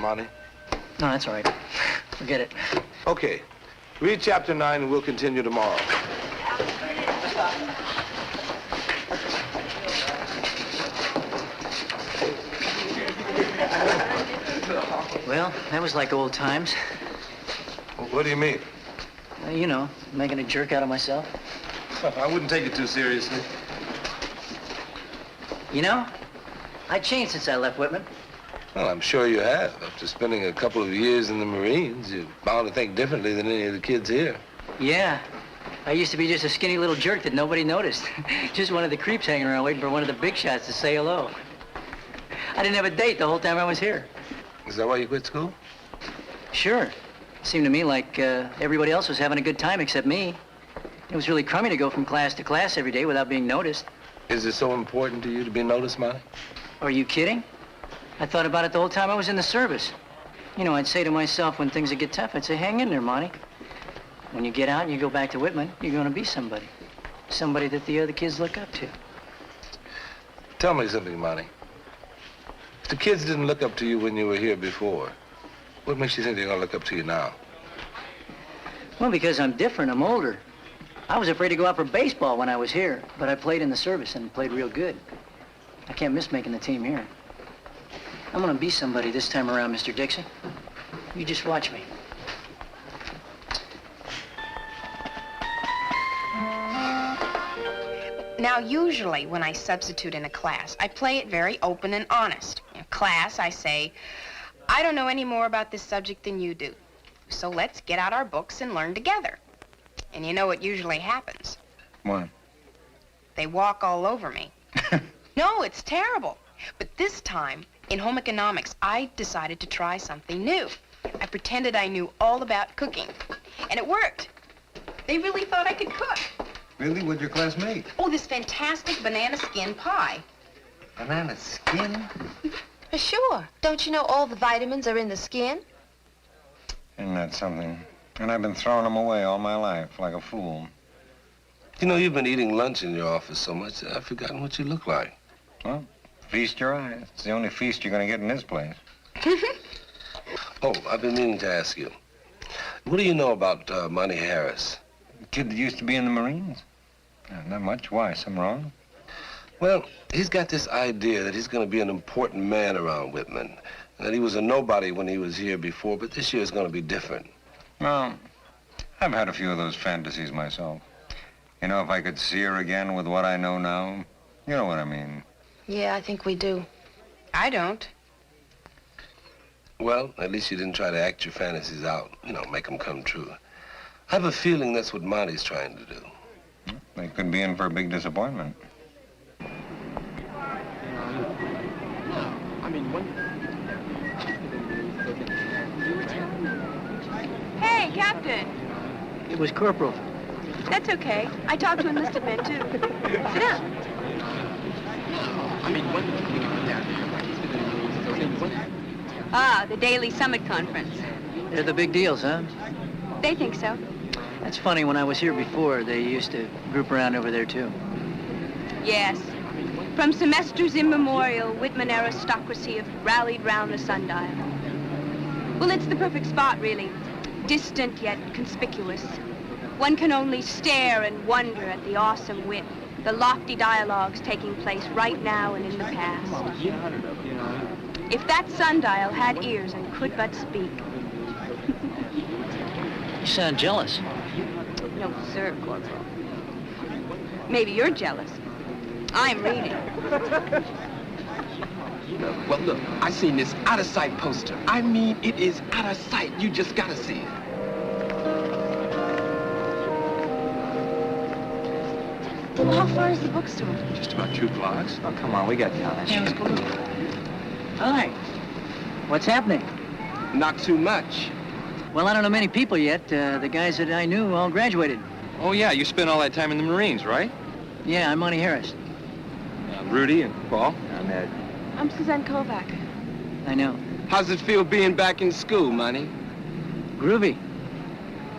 Monty? No, that's all right. Forget it. Okay. Read chapter 9 and we'll continue tomorrow. Well, that was like old times. What do you mean? You know, making a jerk out of myself. I wouldn't take it too seriously. You know, I changed since I left Whitman. Well, I'm sure you have. After spending a couple of years in the Marines, you're bound to think differently than any of the kids here. Yeah. I used to be just a skinny little jerk that nobody noticed. Just one of the creeps hanging around waiting for one of the big shots to say hello. I didn't have a date the whole time I was here. Is that why you quit school? Sure. It seemed to me like everybody else was having a good time except me. It was really crummy to go from class to class every day without being noticed. Is it so important to you to be noticed, Monty? Are you kidding? I thought about it the whole time I was in the service. You know, I'd say to myself when things would get tough, I'd say, hang in there, Monty. When you get out and you go back to Whitman, you're going to be somebody. Somebody that the other kids look up to. Tell me something, Monty. If the kids didn't look up to you when you were here before, what makes you think they're going to look up to you now? Well, because I'm different. I'm older. I was afraid to go out for baseball when I was here, but I played in the service and played real good. I can't miss making the team here. I'm going to be somebody this time around, Mr. Dixon. You just watch me. Now, usually when I substitute in a class, I play it very open and honest. In class, I say, I don't know any more about this subject than you do, so let's get out our books and learn together. And you know what usually happens? What? They walk all over me. No, it's terrible. But this time, in home economics, I decided to try something new. I pretended I knew all about cooking, and it worked. They really thought I could cook. Really? What'd your class make? Oh, this fantastic banana skin pie. Banana skin? Sure. Don't you know all the vitamins are in the skin? Isn't that something? And I've been throwing them away all my life, like a fool. You know, you've been eating lunch in your office so much that I've forgotten what you look like. Well, feast your eyes. It's the only feast you're going to get in this place. Oh, I've been meaning to ask you. What do you know about Monty Harris? The kid that used to be in the Marines? Not much. Why? Something wrong? Well, he's got this idea that he's going to be an important man around Whitman. And that he was a nobody when he was here before, but this year is going to be different. Well, I've had a few of those fantasies myself. You know, if I could see her again with what I know now, you know what I mean. Yeah, I think we do. I don't. Well, at least you didn't try to act your fantasies out. You know, make them come true. I have a feeling that's what Monty's trying to do. They could be in for a big disappointment. Hey, Captain. It was Corporal. That's okay. I talked to enlisted men, too. Sit down. I mean, what we can put down there. Ah, the Daily Summit Conference. They're the big deals, huh? They think so. That's funny. When I was here before, they used to group around over there, too. Yes. From semesters immemorial, Whitman aristocracy have rallied round the sundial. Well, it's the perfect spot, really. Distant yet conspicuous. One can only stare and wonder at the awesome wit, the lofty dialogues taking place right now and in the past. If that sundial had ears and could but speak. You sound jealous. No, sir, Corporal. Maybe you're jealous. I'm reading. Well, look, I seen this out-of-sight poster. I mean, it is out of sight. You just gotta see it. Well, how far is the bookstore? Just about 2 blocks. Oh, come on, we got time. Yeah, let's go look. Hi. What's happening? Not too much. Well, I don't know many people yet. The guys that I knew all graduated. Oh, yeah, you spent all that time in the Marines, right? Yeah, I'm Monty Harris. Rudy and Paul. I'm Ed. I'm Suzanne Kovac. I know. How's it feel being back in school, Monty? Groovy.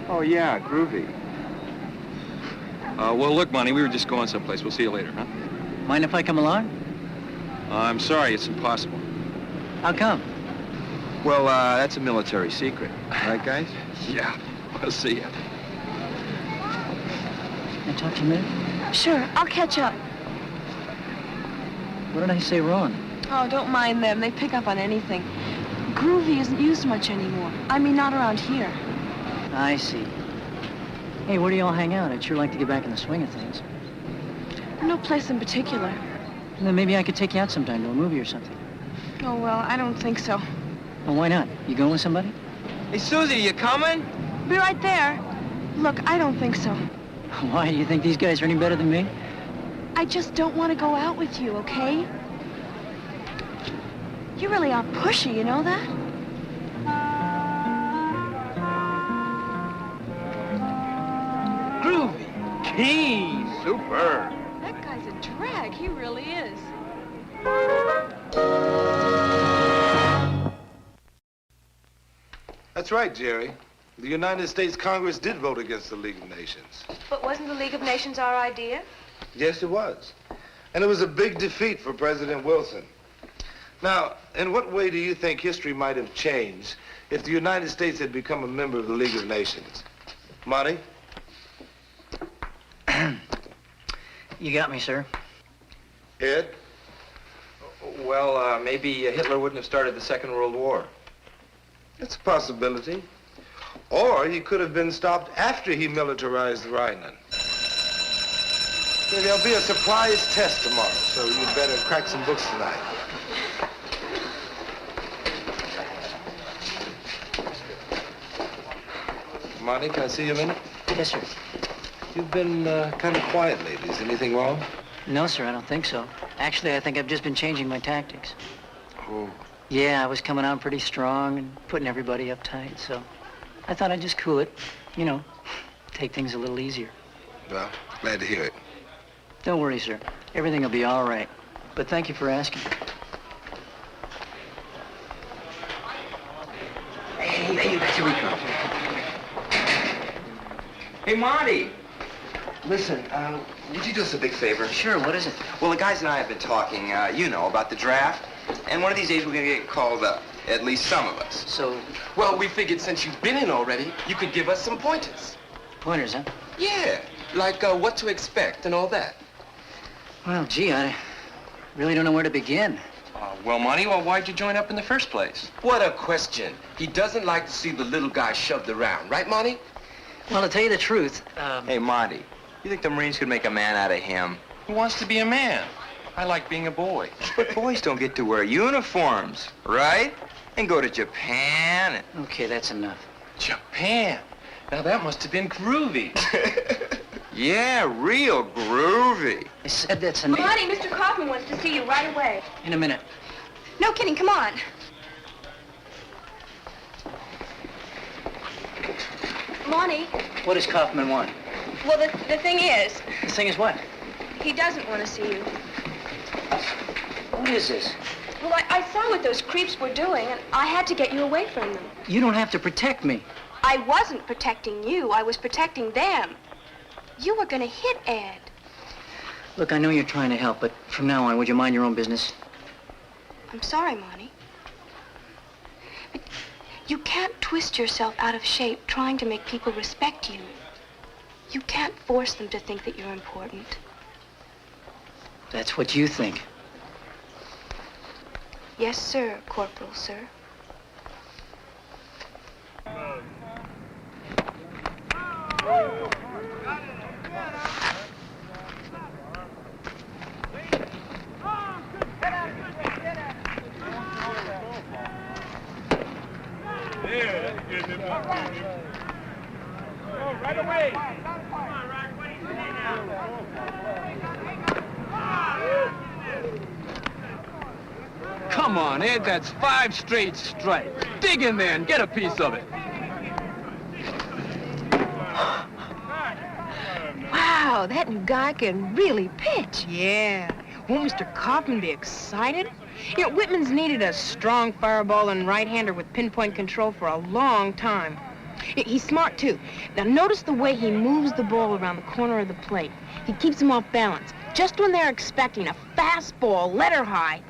Oh, yeah, groovy. Well, look, Monty, we were just going someplace. We'll see you later, huh? Mind if I come along? I'm sorry, it's impossible. How come? Well, that's a military secret. Right, guys? Yeah, we'll see ya. Can I talk to you a minute? Sure, I'll catch up. What did I say wrong? Oh, don't mind them. They pick up on anything. Groovy isn't used much anymore. I mean, not around here. I see. Hey, where do you all hang out? I'd sure like to get back in the swing of things. No place in particular. Then maybe I could take you out sometime to a movie or something. Oh, well, I don't think so. Well, why not? You going with somebody? Hey, Susie, you coming? Be right there. Look, I don't think so. Why? Do you think these guys are any better than me? I just don't want to go out with you, okay? You really are pushy, you know that? Groovy. Keen. Super. That guy's a drag. He really is. That's right, Jerry. The United States Congress did vote against the League of Nations. But wasn't the League of Nations our idea? Yes, it was. And it was a big defeat for President Wilson. Now, in what way do you think history might have changed if the United States had become a member of the League of Nations? Monty? You got me, sir. Ed? Well, maybe Hitler wouldn't have started the Second World War. It's a possibility. Or he could have been stopped after he militarized the Rhineland. There'll be a surprise test tomorrow, so you'd better crack some books tonight. Monty, can I see you a minute? Yes, sir. You've been kind of quiet lately. Is anything wrong? No, sir, I don't think so. Actually, I think I've just been changing my tactics. Oh. Yeah, I was coming on pretty strong and putting everybody uptight, so I thought I'd just cool it. You know, take things a little easier. Well, glad to hear it. Don't worry, sir. Everything will be all right. But thank you for asking. Hey, here we come. Hey, Monty. Listen, would you do us a big favor? Sure, what is it? Well, the guys and I have been talking, you know, about the draft. And one of these days we're gonna get called up. At least some of us. So, Well, we figured since you've been in already, you could give us some pointers. pointers, huh? Yeah, like what to expect and all that. Well, gee, I really don't know where to begin. Well, Monty, why'd you join up in the first place? What a question. He doesn't like to see the little guy shoved around, right, Monty? Well, to tell you the truth, Hey, Monty, you think the Marines could make a man out of him? Who wants to be a man? I like being a boy. But boys don't get to wear uniforms, right? And go to Japan. Okay, that's enough. Japan? Now, that must have been groovy. Yeah, real groovy. I said that's enough. Monty, Mr. Kaufman wants to see you right away. In a minute. No kidding, come on. Monty. What does Kaufman want? Well, the thing is, The thing is what? he doesn't want to see you. What is this? Well, I saw what those creeps were doing, and I had to get you away from them. You don't have to protect me. I wasn't protecting you. I was protecting them. You were going to hit Ed. Look, I know you're trying to help, but from now on, would you mind your own business? I'm sorry, Monty. But you can't twist yourself out of shape trying to make people respect you. You can't force them to think that you're important. That's what you think. Yes, sir, Corporal, sir. Right away. Come on, Ed, that's 5 straight strikes. Dig in there and get a piece of it. Wow, that new guy can really pitch. Yeah. Won't Mr. Kaufman be excited? You know, Whitman's needed a strong fireballing right-hander with pinpoint control for a long time. He's smart, too. Now, notice the way he moves the ball around the corner of the plate. He keeps them off balance. Just when they're expecting a fastball, letter high,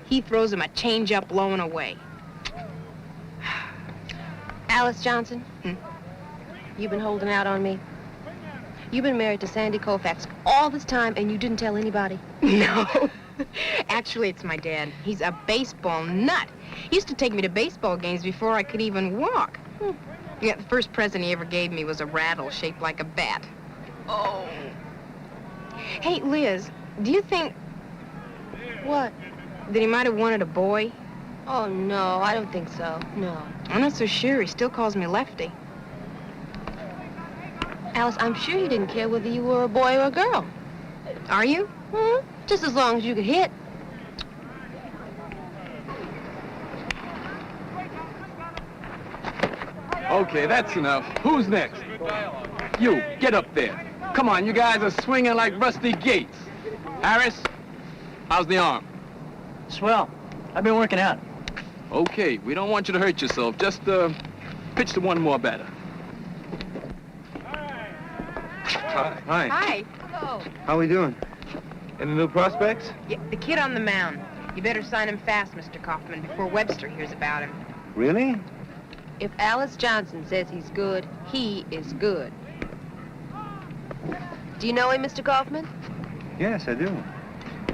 he throws them a change-up low and away. Alice Johnson, you've been holding out on me. You've been married to Sandy Koufax all this time, and you didn't tell anybody? No. Actually, it's my dad. He's a baseball nut. He used to take me to baseball games before I could even walk. Yeah, the first present he ever gave me was a rattle shaped like a bat. Oh. Hey, Liz, do you think... What? That he might have wanted a boy? Oh, no, I don't think so. No. I'm not so sure. He still calls me Lefty. Alice, I'm sure you didn't care whether you were a boy or a girl. Are you? Just as long as you could hit. Okay, that's enough. Who's next? You, get up there. Come on, you guys are swinging like rusty gates. Harris, how's the arm? Swell. I've been working out. Okay, we don't want you to hurt yourself. Just pitch to one more batter. Hi. Hi. Hi. Hello. How we doing? Any new prospects? Yeah, the kid on the mound. You better sign him fast, Mr. Kaufman, before Webster hears about him. Really? If Alice Johnson says he's good, he is good. Do you know him, Mr. Kaufman? Yes, I do.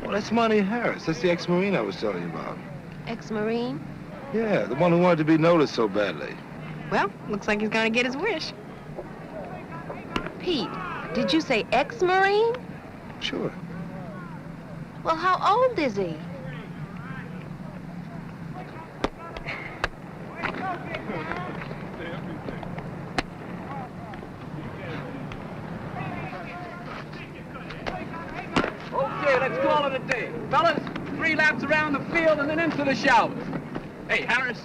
Well, that's Monty Harris. That's the ex-Marine I was telling you about. Ex-Marine? Yeah, the one who wanted to be noticed so badly. Well, looks like he's gonna get his wish. Pete, did you say ex-Marine? Sure. Well, how old is he? Okay, let's call it a day. Fellas, 3 laps around the field and then into the showers. Hey, Harris.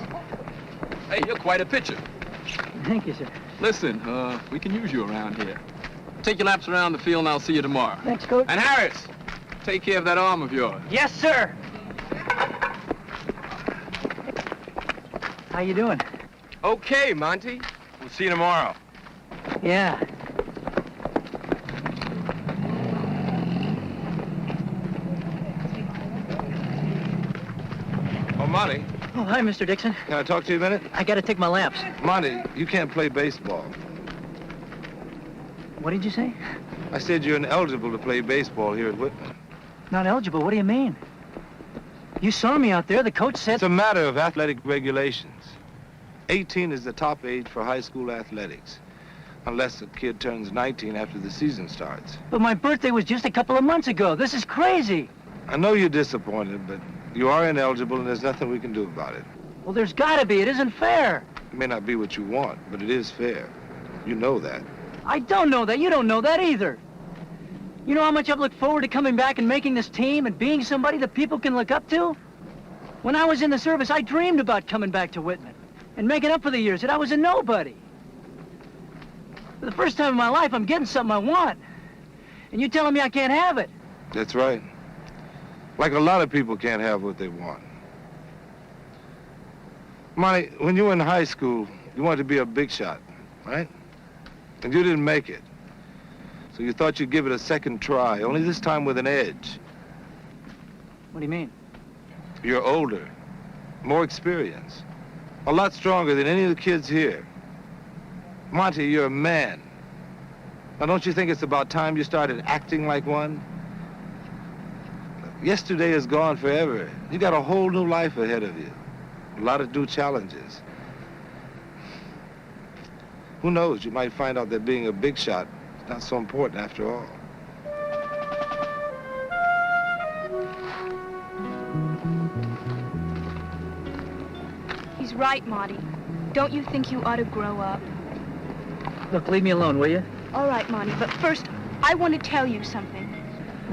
Hey, you're quite a pitcher. Thank you, sir. Listen, we can use you around here. Take your laps around the field and I'll see you tomorrow. Thanks, Coach. And Harris, take care of that arm of yours. Yes, sir. How you doing? Okay, Monty. We'll see you tomorrow. Yeah. Oh, Monty, Oh, hi, Mr. Dixon. can I talk to you a minute? I gotta take my laps. Monty, you can't play baseball. What did you say? I said you're ineligible to play baseball here at Whitman. Not eligible? What do you mean? You saw me out there. The coach said... It's a matter of athletic regulations. 18 is the top age for high school athletics, unless a kid turns 19 after the season starts. But my birthday was just a couple of months ago. This is crazy. I know you're disappointed, but you are ineligible and there's nothing we can do about it. Well, there's gotta be. It isn't fair. It may not be what you want, but it is fair. You know that. I don't know that. You don't know that either. You know how much I've looked forward to coming back and making this team and being somebody that people can look up to? When I was in the service, I dreamed about coming back to Whitman and making up for the years that I was a nobody. For the first time in my life, I'm getting something I want. And you're telling me I can't have it. That's right. Like a lot of people can't have what they want. Monty, when you were in high school, you wanted to be a big shot, right? And you didn't make it. So you thought you'd give it a second try, only this time with an edge. What do you mean? You're older, more experienced, a lot stronger than any of the kids here. Monty, you're a man. Now, don't you think it's about time you started acting like one? Yesterday is gone forever. You got a whole new life ahead of you. A lot of new challenges. Who knows, you might find out that being a big shot is not so important after all. He's right, Monty. Don't you think you ought to grow up? Look, leave me alone, will you? All right, Monty, but first, I want to tell you something.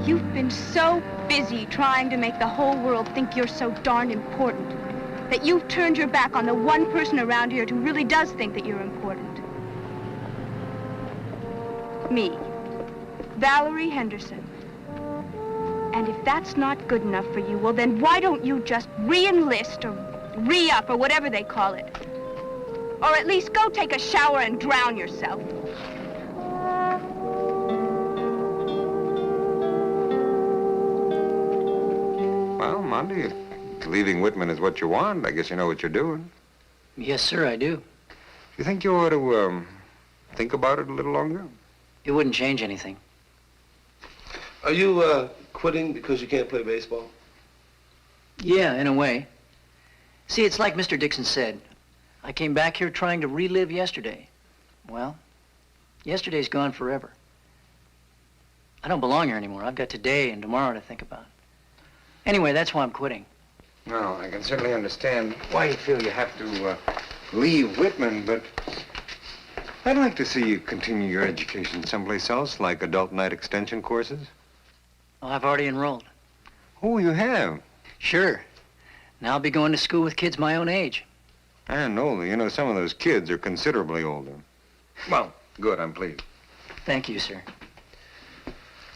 You've been so busy trying to make the whole world think you're so darn important that you've turned your back on the one person around here who really does think that you're important. Me, Valerie Henderson. And if that's not good enough for you, well, then why don't you just re-enlist or re-up or whatever they call it? Or at least go take a shower and drown yourself. Well, Monty, if leaving Whitman is what you want, I guess you know what you're doing. Yes, sir, I do. You think you ought to, think about it a little longer? It wouldn't change anything. Are you, quitting because you can't play baseball? Yeah, in a way. See, it's like Mr. Dixon said. I came back here trying to relive yesterday. Well, yesterday's gone forever. I don't belong here anymore. I've got today and tomorrow to think about. Anyway, that's why I'm quitting. No, I can certainly understand why you feel you have to leave Whitman, but I'd like to see you continue your education someplace else, like adult night extension courses. Well, I've already enrolled. Oh, you have? Sure. Now I'll be going to school with kids my own age. And older. You know, some of those kids are considerably older. Well, good, I'm pleased. Thank you, sir.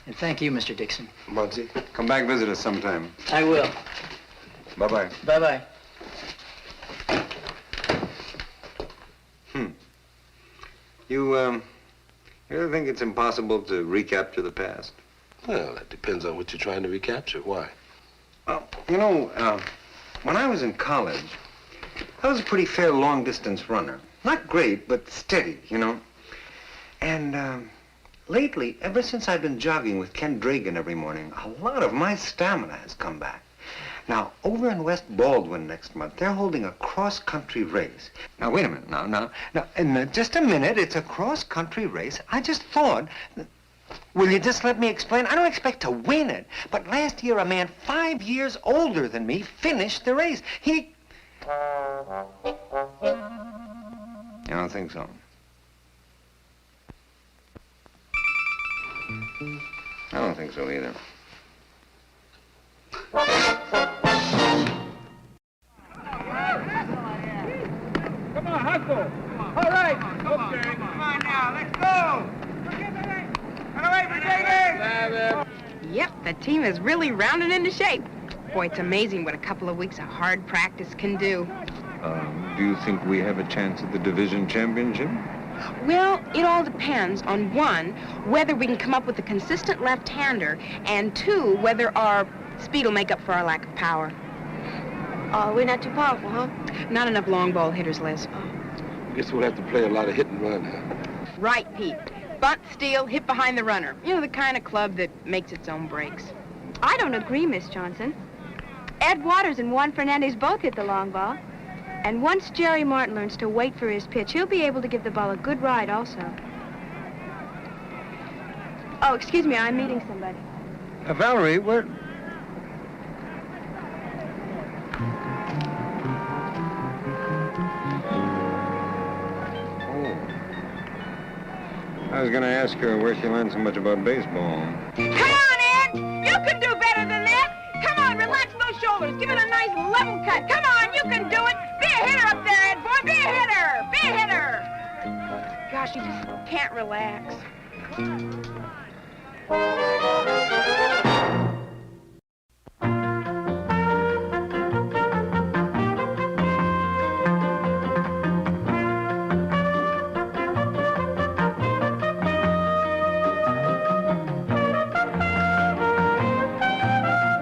And thank you, Mr. Dixon. Monty, come back visit us sometime. I will. Bye-bye. Bye-bye. You ever think it's impossible to recapture the past? Well, that depends on what you're trying to recapture. Why? Well, you know, when I was in college, I was a pretty fair long-distance runner. Not great, but steady, you know. And lately, ever since I've been jogging with Ken Dragan every morning, a lot of my stamina has come back. Now, over in West Baldwin next month, they're holding a cross-country race. Now, wait a minute. Now, in just a minute, it's a cross-country race. I just thought... Will you just let me explain? I don't expect to win it, but last year a man 5 years older than me finished the race. He... You don't think so? I don't think so either. Come on, hustle. All right. Okay. Come on now, let's go. Yep, the team is really rounding into shape. Boy, it's amazing what a couple of weeks of hard practice can do. Do you think we have a chance at the division championship? Well, it all depends on, one, whether we can come up with a consistent left-hander, and two, whether our speed will make up for our lack of power. We're not too powerful, huh? Not enough long ball hitters, Liz. Guess we'll have to play a lot of hit and run, huh? Right, Pete. Bunt, steal, hit behind the runner. You know, the kind of club that makes its own breaks. I don't agree, Miss Johnson. Ed Waters and Juan Fernandez both hit the long ball. And once Jerry Martin learns to wait for his pitch, he'll be able to give the ball a good ride also. Oh, excuse me, I'm meeting somebody. Valerie, where... I was going to ask her where she learned so much about baseball. Come on, Ed! You can do better than that! Come on, relax those shoulders. Give it a nice level cut. Come on, you can do it! Be a hitter up there, Ed boy! Be a hitter! Be a hitter! Gosh, She just can't relax.